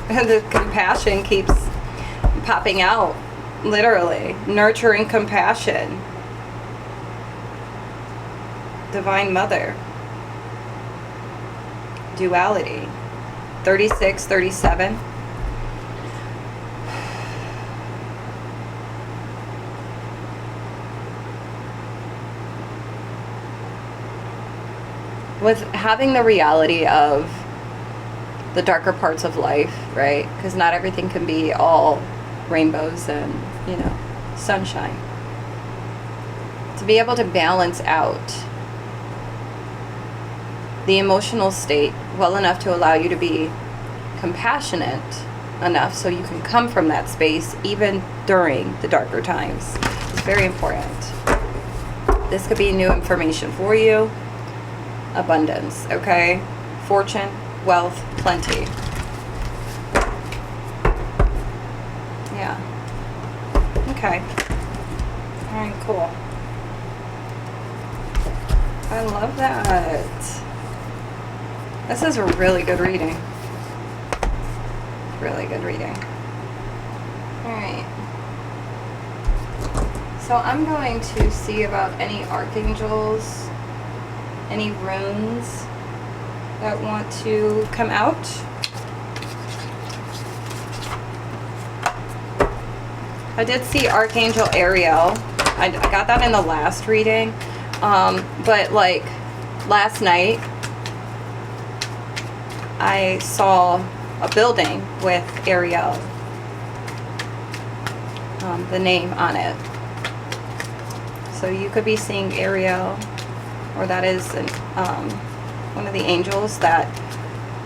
And the compassion keeps popping out, literally. Nurturing compassion. Divine Mother. Duality. 36, 37. with having the reality of the darker parts of life, right? Because not everything can be all rainbows and, you know, sunshine. To be able to balance out the emotional state well enough to allow you to be compassionate enough so you can come from that space even during the darker times is very important. This could be new information for you. Abundance, okay? Fortune, wealth, plenty. Yeah. Okay. All right, cool. I love that. This is a really good reading. Really good reading. Alright. So I'm going to see about any archangels, any runes that want to come out. I did see Archangel Ariel. I got that in the last reading. But like last night, I saw a building with Ariel, the name on it. So you could be seeing Ariel, or that is one of the angels that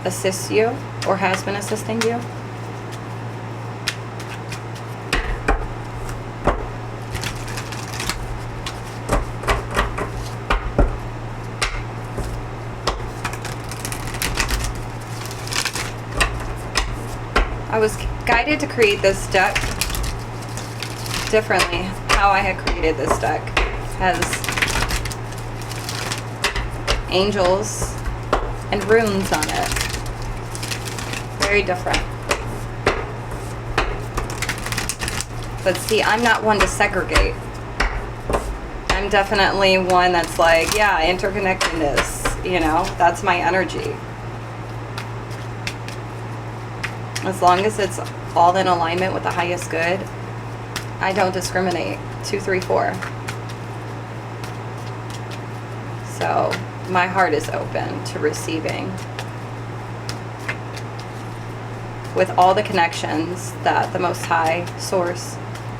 assists you or has been assisting you. I was guided to create this deck differently. How I had created this deck has angels and runes on it. Very different. But see, I'm not one to segregate. I'm definitely one that's like, yeah, interconnectedness, you know, that's my energy. As long as it's all in alignment with the highest good, I don't discriminate. 2, 3, 4. So my heart is open to receiving with all the connections that the Most High Source,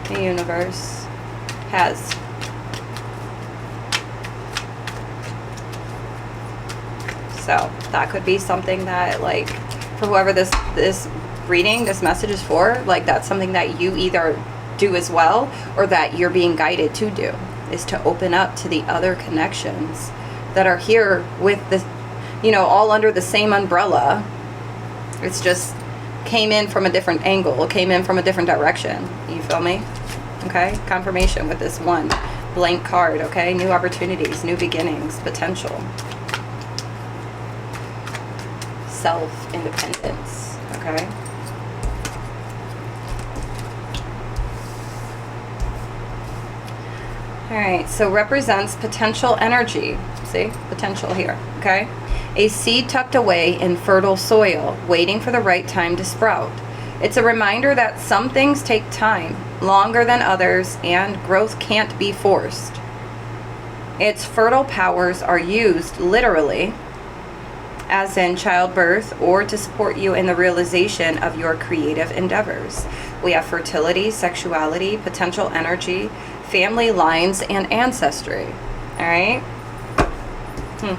the universe, has. So that could be something that, like, for whoever this reading, this message is for, like, that's something that you either do as well or that you're being guided to do, is to open up to the other connections that are here with the, you know, all under the same umbrella. It's just came in from a different angle, came in from a different direction. You feel me? Okay, confirmation with this one blank card. Okay, new opportunities, new beginnings, potential, self-independence. Okay. All right, so represents potential energy. See, potential here, okay? A seed tucked away in fertile soil, waiting for the right time to sprout. It's a reminder that some things take time, longer than others, and growth can't be forced. Its fertile powers are used literally, as in childbirth, or to support you in the realization of your creative endeavors. We have fertility, sexuality, potential energy, family lines, and ancestry. All right? Hmm.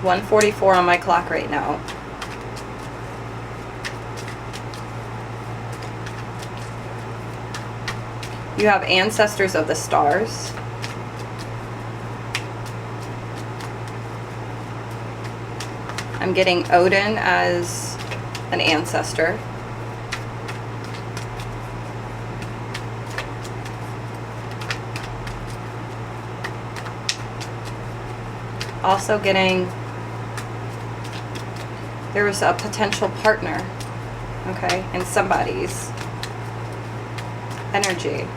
$1:44 on my clock right now. You have ancestors of the stars. I'm getting Odin as an ancestor. Also getting, there was a potential partner, okay, in somebody's energy.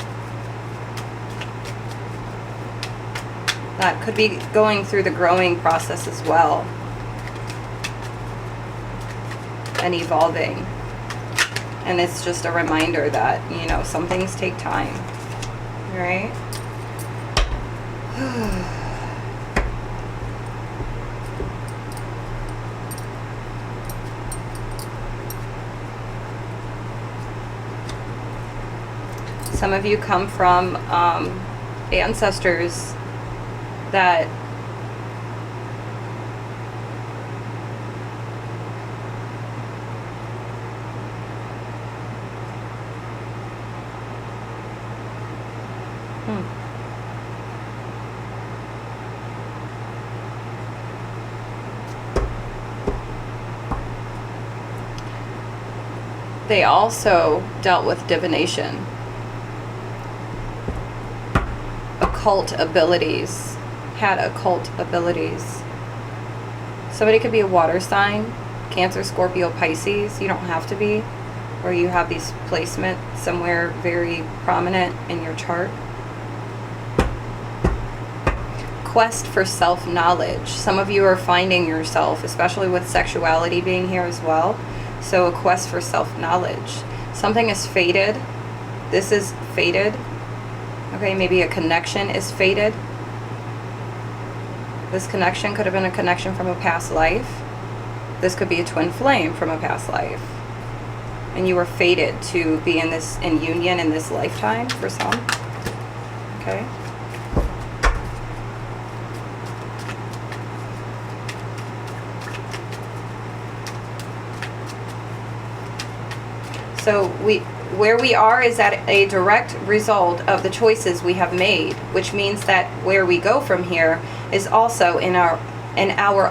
That could be going through the growing process as well and evolving. And it's just a reminder that, you know, some things take time, right? Some of you come from ancestors that they also dealt with divination, occult abilities, had occult abilities. Somebody could be a water sign, Cancer, Scorpio, Pisces. You don't have to be, or you have these placement somewhere very prominent in your chart. Quest for self-knowledge. Some of you are finding yourself, especially with sexuality being here as well. So a quest for self-knowledge. Something is fated. This is fated. Okay, maybe a connection is fated. This connection could have been a connection from a past life. This could be a twin flame from a past life. And you were fated to be in union in this lifetime for some. Okay. So where we are is at a direct result of the choices we have made, which means that where we go from here is also in our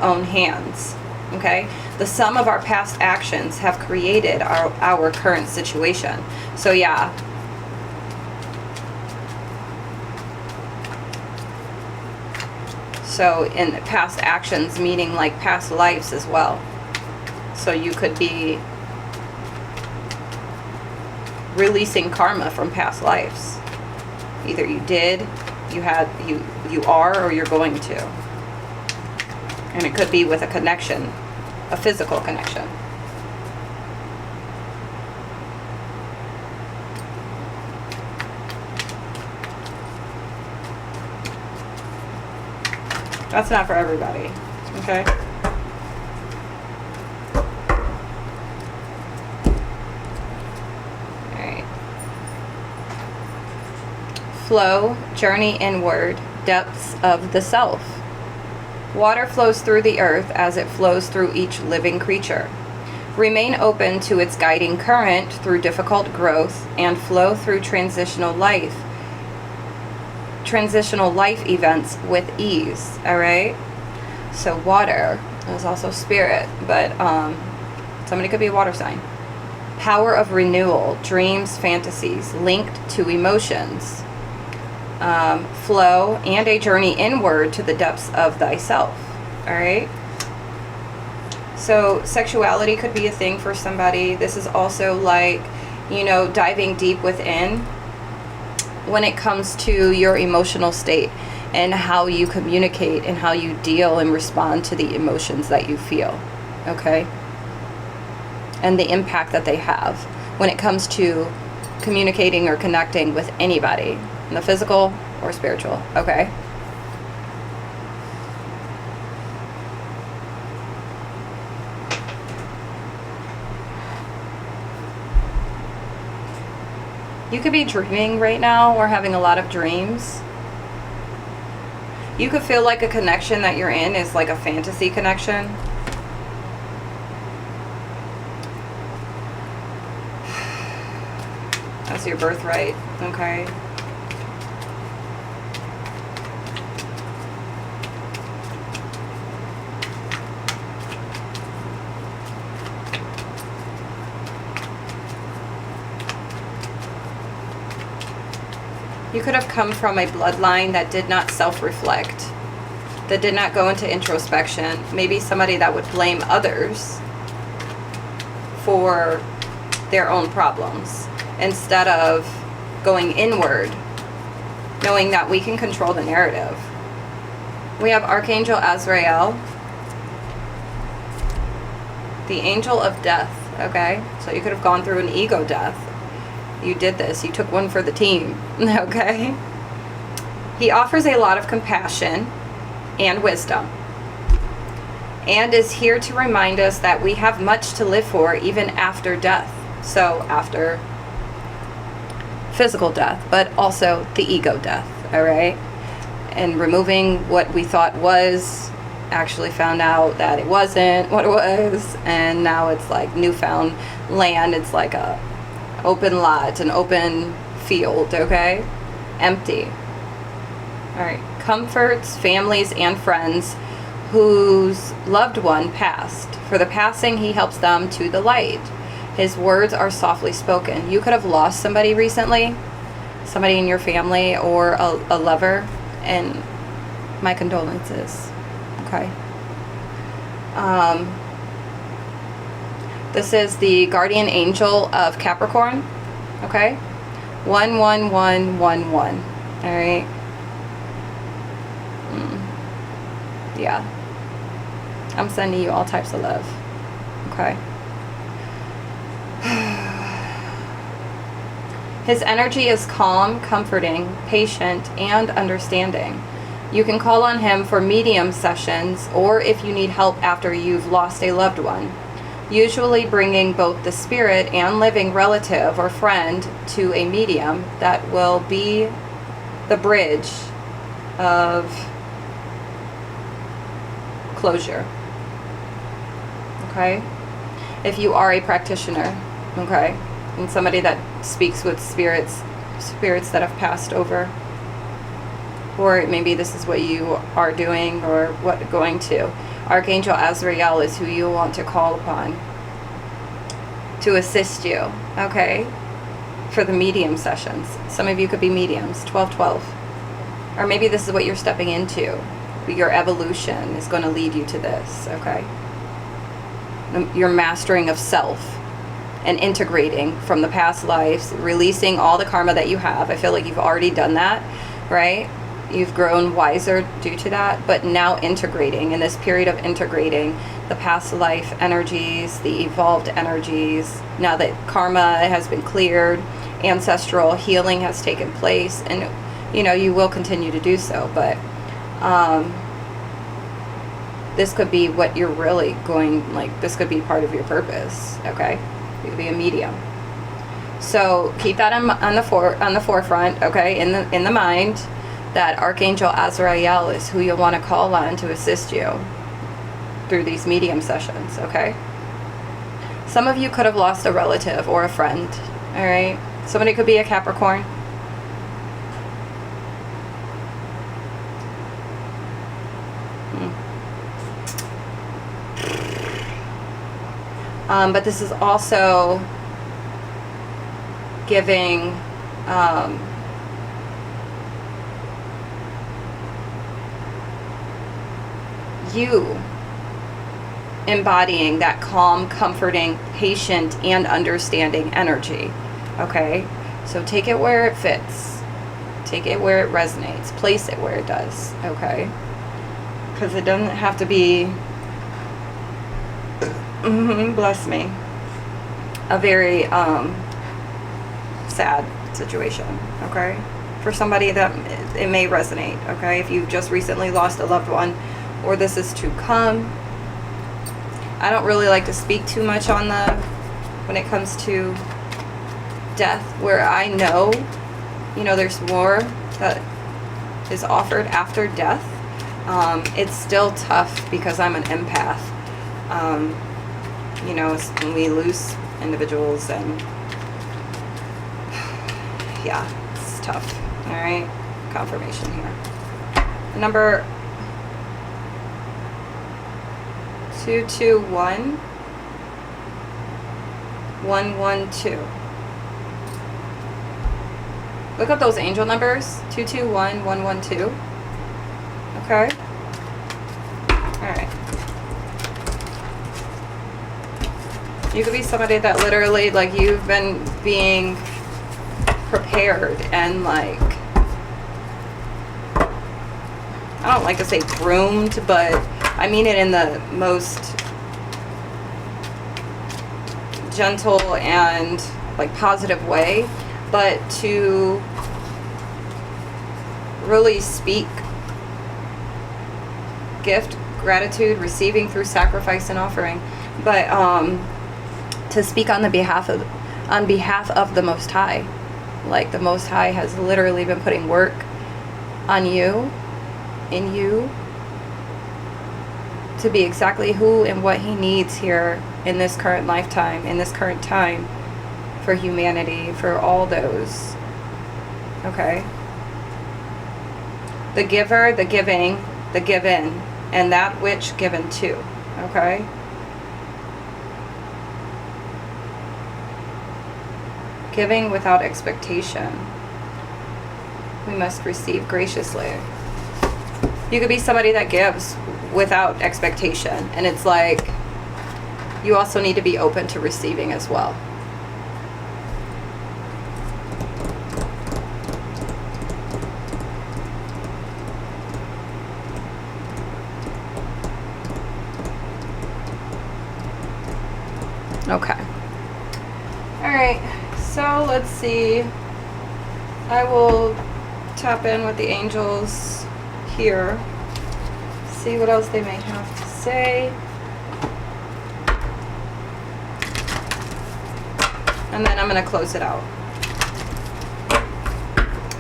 own hands. Okay? The sum of our past actions have created our current situation. So yeah. So in past actions, meaning like past lives as well. So you could be releasing karma from past lives. Either you did, you are, or you're going to. And it could be with a connection, a physical connection. That's not for everybody, okay? Flow, journey inward, depths of the self. Water flows through the earth as it flows through each living creature. Remain open to its guiding current through difficult growth and flow through transitional life events with ease. All right. So water is also spirit, but somebody could be a water sign. Power of renewal, dreams, fantasies linked to emotions. Flow and a journey inward to the depths of thyself. All right. So sexuality could be a thing for somebody. This is also like, you know, diving deep within when it comes to your emotional state and how you communicate and how you deal and respond to the emotions that you feel. Okay. And the impact that they have when it comes to communicating or connecting with anybody. In the physical or spiritual, okay? You could be dreaming right now or having a lot of dreams. You could feel like a connection that you're in is like a fantasy connection. That's your birthright, okay? You could have come from a bloodline that did not self-reflect, that did not go into introspection. Maybe somebody that would blame others for their own problems instead of going inward, knowing that we can control the narrative. We have Archangel Azrael, the angel of death, okay? So you could have gone through an ego death. You did this. You took one for the team, okay? He offers a lot of compassion and wisdom, and is here to remind us that we have much to live for even after death. So after physical death, but also the ego death, all right? And removing what we thought was, actually found out that it wasn't what it was, and now it's like newfound land. It's like a open lot, an open field, okay? Empty. All right. Comforts families and friends whose loved one passed. For the passing, he helps them to the light. His words are softly spoken. You could have lost somebody recently, somebody in your family, or a lover, and my condolences, okay? This is the guardian angel of Capricorn, okay? 11111, all right? Yeah. I'm sending you all types of love, okay? His energy is calm, comforting, patient, and understanding. You can call on him for medium sessions, or if you need help after you've lost a loved one, usually bringing both the spirit and living relative or friend to a medium that will be the bridge of closure, okay? If you are a practitioner, okay, and somebody that speaks with spirits that have passed over, or maybe this is what you are doing or what going to. Archangel Azrael is who you want to call upon to assist you, okay, for the medium sessions. Some of you could be mediums, 1212, or maybe this is what you're stepping into. Your evolution is going to lead you to this, okay? Your mastering of self and integrating from the past lives, releasing all the karma that you have. I feel like you've already done that, right? You've grown wiser due to that, but now integrating, in this period of integrating the past life energies, the evolved energies, now that karma has been cleared, ancestral healing has taken place, and you know, you will continue to do so, but this could be what you're really going, like, this could be part of your purpose, okay? You could be a medium. So keep that on the forefront, okay, in the mind, that Archangel Azrael is who you'll want to call on to assist you through these medium sessions, okay? Some of you could have lost a relative or a friend, all right? Somebody could be a Capricorn. But this is also giving you embodying that calm, comforting, patient, and understanding energy, okay? So take it where it fits. Take it where it resonates. Place it where it does, okay? Because it doesn't have to be, bless me, a very sad situation, okay? For somebody that it may resonate, okay? If you've just recently lost a loved one, or this is to come. I don't really like to speak too much on when it comes to death, where I know, you know, there's more that is offered after death. It's still tough because I'm an empath. You know, when we lose individuals, and yeah, it's tough. All right, confirmation here. Number 221112. Look up those angel numbers. 221112. Okay. All right. You could be somebody that literally, like, you've been being prepared and, like, I don't like to say groomed, but I mean it in the most gentle and like positive way, but to really speak gift, gratitude, receiving through sacrifice and offering, but to speak on behalf of the Most High. Like the Most High has literally been putting work on you, in you, to be exactly who and what He needs here in this current lifetime, in this current time, for humanity, for all those. Okay? The giver, the giving, the given, and that which given to. Okay? Giving without expectation. We must receive graciously. You could be somebody that gives without expectation, and it's like you also need to be open to receiving as well. Okay. All right. So let's see. I will tap in with the angels here. See what else they may have to say. And then I'm going to close it out.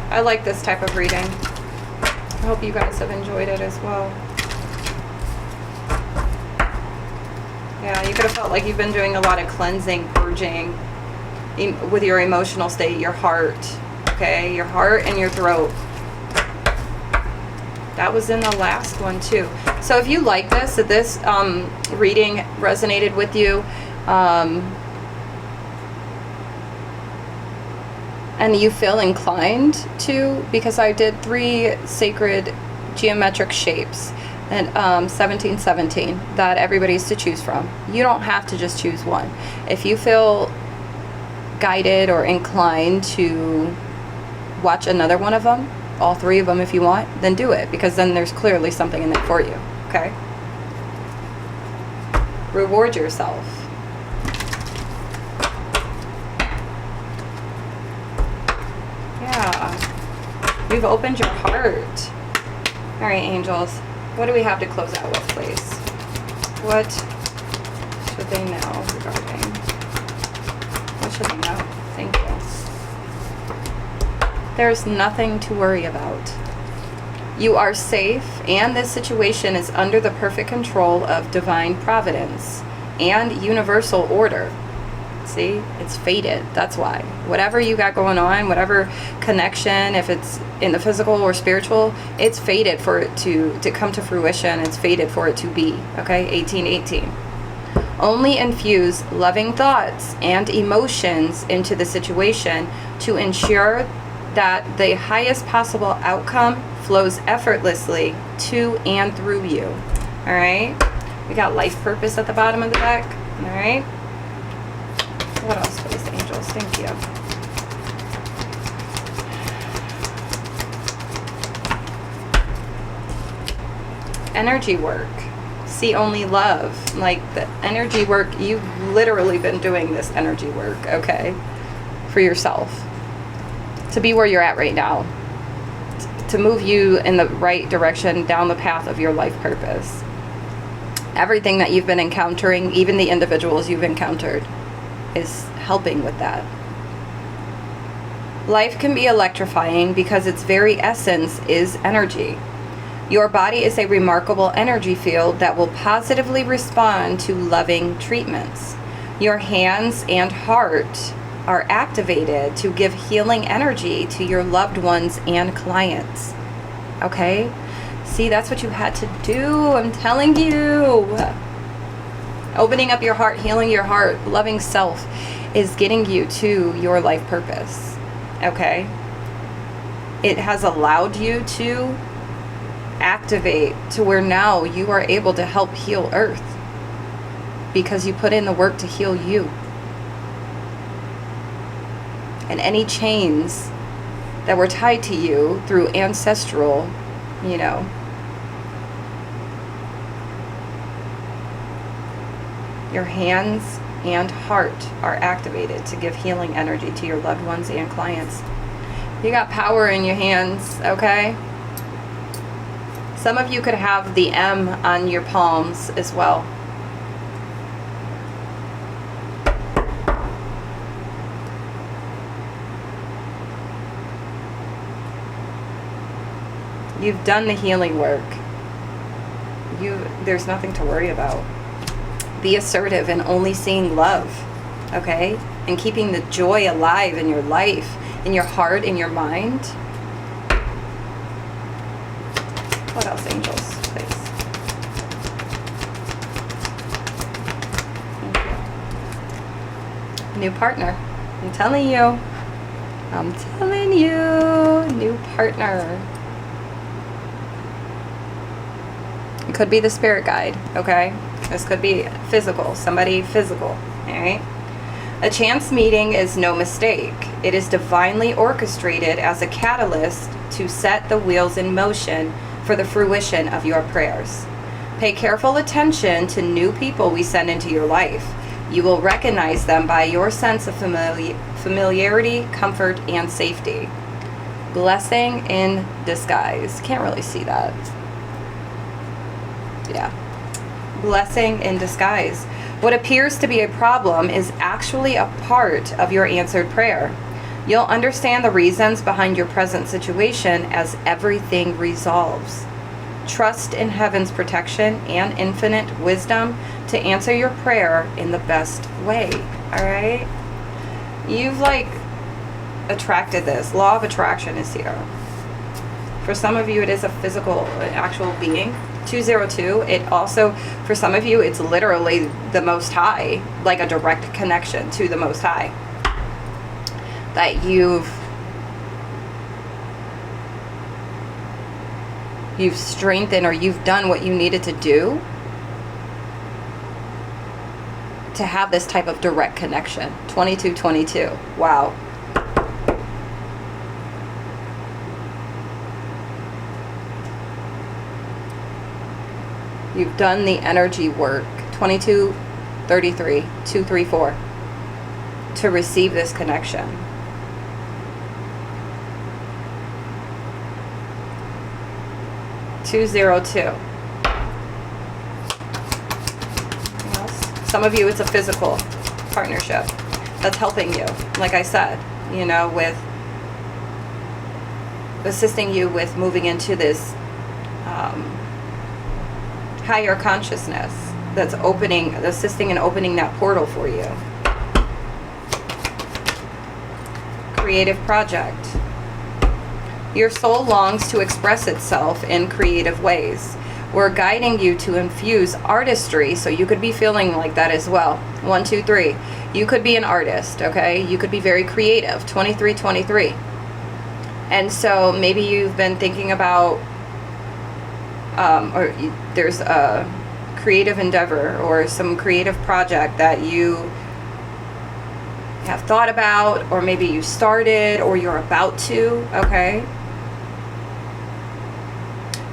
I like this type of reading. I hope you guys have enjoyed it as well. Yeah, you could have felt like you've been doing a lot of cleansing, purging with your emotional state, your heart, okay? Your heart and your throat. That was in the last one too. So if you like this, if this reading resonated with you, and you feel inclined to, because I did 3 sacred geometric shapes and 1717 that everybody's to choose from. You don't have to just choose one. If you feel guided or inclined to watch another one of them, all 3 of them if you want, then do it, because then there's clearly something in it for you. Okay? Reward yourself. Yeah. You've opened your heart. All right, angels. What do we have to close out with, please? What should they know regarding? What should they know? Thank you. There's nothing to worry about. You are safe, and this situation is under the perfect control of divine providence and universal order. See? It's fated. That's why. Whatever you got going on, whatever connection, if it's in the physical or spiritual, it's fated for it to come to fruition. It's fated for it to be. Okay? 1818. Only infuse loving thoughts and emotions into the situation to ensure that the highest possible outcome flows effortlessly to and through you. All right? We got life purpose at the bottom of the deck. All right? What else, please, angels? Thank you. Energy work. See only love. Like the energy work, you've literally been doing this energy work, okay? For yourself. To be where you're at right now. To move you in the right direction down the path of your life purpose. Everything that you've been encountering, even the individuals you've encountered, is helping with that. Life can be electrifying because its very essence is energy. Your body is a remarkable energy field that will positively respond to loving treatments. Your hands and heart are activated to give healing energy to your loved ones and clients. Okay? See, that's what you had to do. I'm telling you. Opening up your heart, healing your heart, loving self is getting you to your life purpose. Okay? It has allowed you to activate to where now you are able to help heal Earth because you put in the work to heal you. And any chains that were tied to you through ancestral, your hands and heart are activated to give healing energy to your loved ones and clients. You got power in your hands, okay? Some of you could have the M on your palms as well. You've done the healing work. There's nothing to worry about. Be assertive and only seeing love, okay? And keeping the joy alive in your life, in your heart, in your mind. What else, angels, please? Thank you. New partner. I'm telling you. I'm telling you. New partner. It could be the spirit guide, okay? This could be physical, somebody physical, all right? A chance meeting is no mistake. It is divinely orchestrated as a catalyst to set the wheels in motion for the fruition of your prayers. Pay careful attention to new people we send into your life. You will recognize them by your sense of familiarity, comfort, and safety. Blessing in disguise. Can't really see that. Yeah. Blessing in disguise. What appears to be a problem is actually a part of your answered prayer. You'll understand the reasons behind your present situation as everything resolves. Trust in heaven's protection and infinite wisdom to answer your prayer in the best way. All right? You've attracted this. Law of attraction is here. For some of you, it is a physical, actual being. 202, it also, for some of you, it's literally the Most High, like a direct connection to the Most High. That you've strengthened, or you've done what you needed to do to have this type of direct connection. 2222. Wow. You've done the energy work. 2233, 234, to receive this connection. $202. Some of you, it's a physical partnership that's helping you, like I said, with assisting you with moving into this higher consciousness that's assisting in opening that portal for you. Creative project. Your soul longs to express itself in creative ways. We're guiding you to infuse artistry, so you could be feeling like that as well. 1, 2, 3. You could be an artist, okay? You could be very creative. 2323. And so maybe you've been thinking about there's a creative endeavor or some creative project that you have thought about, or maybe you started or you're about to, okay?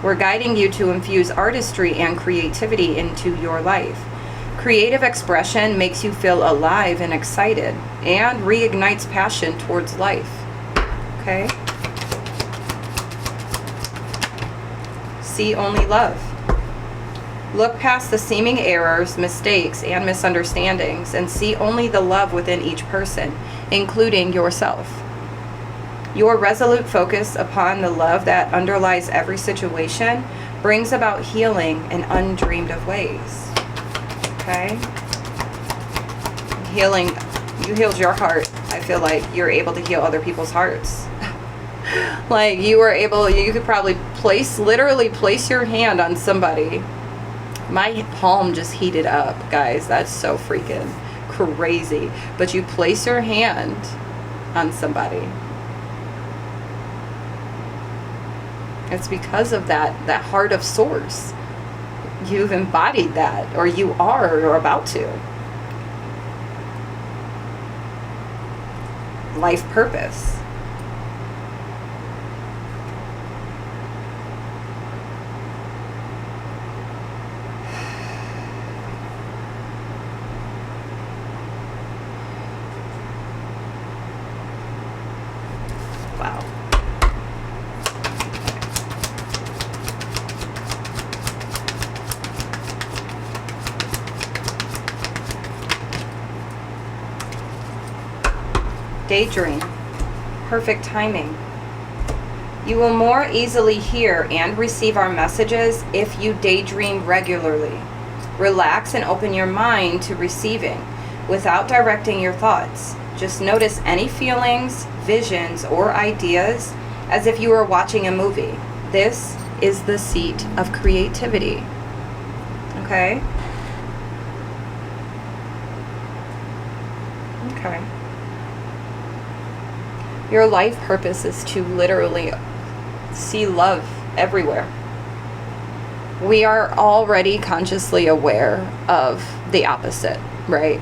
We're guiding you to infuse artistry and creativity into your life. Creative expression makes you feel alive and excited and reignites passion towards life, okay? See only love. Look past the seeming errors, mistakes, and misunderstandings and see only the love within each person, including yourself. Your resolute focus upon the love that underlies every situation brings about healing in undreamed of ways. Okay? Healing, you healed your heart. I feel like you're able to heal other people's hearts. Like you could probably literally place your hand on somebody. My palm just heated up, guys. That's so freaking crazy. But you place your hand on somebody. It's because of that heart of source. You've embodied that, or you are, or about to. Life purpose. Daydream. Perfect timing. You will more easily hear and receive our messages if you daydream regularly. Relax and open your mind to receiving without directing your thoughts. Just notice any feelings, visions, or ideas as if you were watching a movie. This is the seat of creativity. Okay? Okay. Your life purpose is to literally see love everywhere. We are already consciously aware of the opposite, right?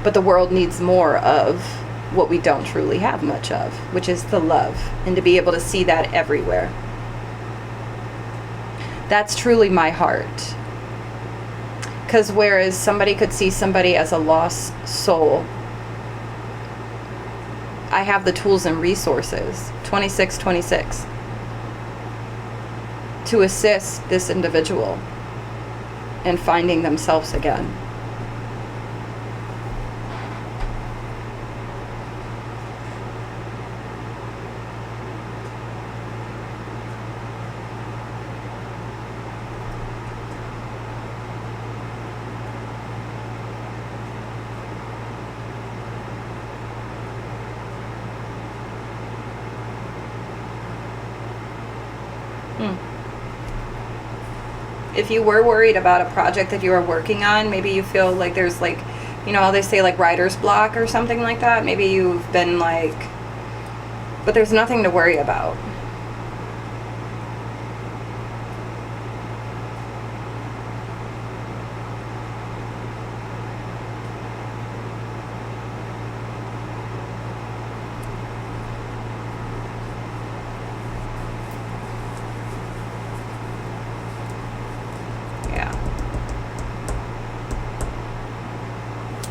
But the world needs more of what we don't truly have much of, which is the love, and to be able to see that everywhere. That's truly my heart. Because whereas somebody could see somebody as a lost soul, I have the tools and resources, 2626, to assist this individual in finding themselves again. If you were worried about a project that you are working on, maybe you feel like there's like, you know how they say like writer's block or something like that? Maybe you've been like, but there's nothing to worry about.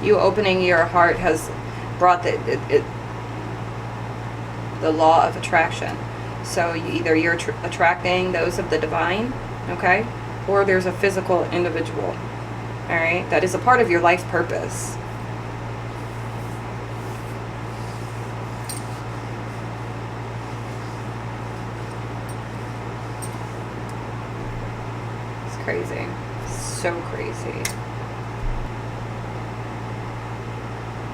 You opening your heart has brought the law of attraction. So either you're attracting those of the divine, okay, or there's a physical individual, all right, that is a part of your life purpose. It's crazy, so crazy.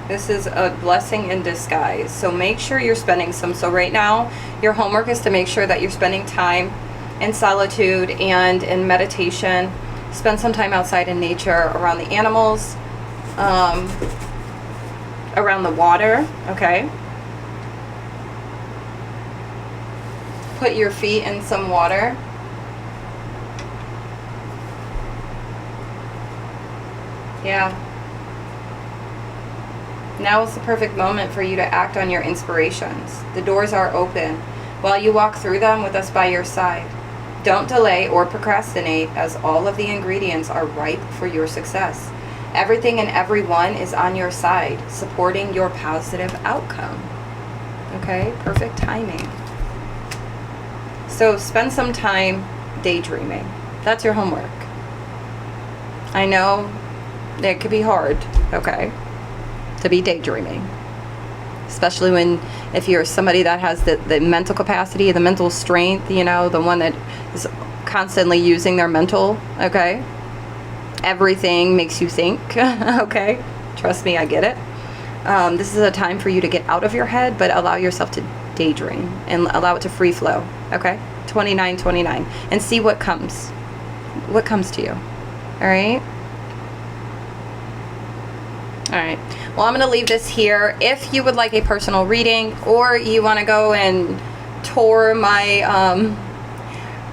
This is a blessing in disguise. So make sure you're spending some. So right now, your homework is to make sure that you're spending time in solitude and in meditation. Spend some time outside in nature, around the animals, around the water, okay? Put your feet in some water. Yeah. Now is the perfect moment for you to act on your inspirations. The doors are open while you walk through them with us by your side. Don't delay or procrastinate, as all of the ingredients are ripe for your success. Everything and everyone is on your side, supporting your positive outcome. Okay, perfect timing. So spend some time daydreaming. That's your homework. I know it could be hard, okay, to be daydreaming, especially if you're somebody that has the mental capacity, the mental strength, you know, the one that is constantly using their mental, okay? Everything makes you think, okay? Trust me, I get it. This is a time for you to get out of your head, but allow yourself to daydream and allow it to free flow, okay? 2929, and see what comes to you, all right? All right. Well, I'm going to leave this here. If you would like a personal reading, or you want to go and tour my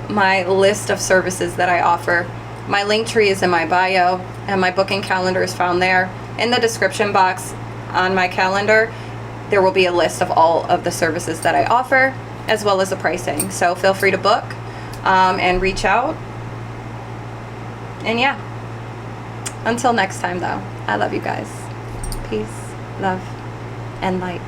my list of services that I offer, my Linktree is in my bio, and my booking calendar is found there. In the description box on my calendar, there will be a list of all of the services that I offer, as well as the pricing. So feel free to book and reach out. And yeah, until next time, though, I love you guys. Peace, love, and light.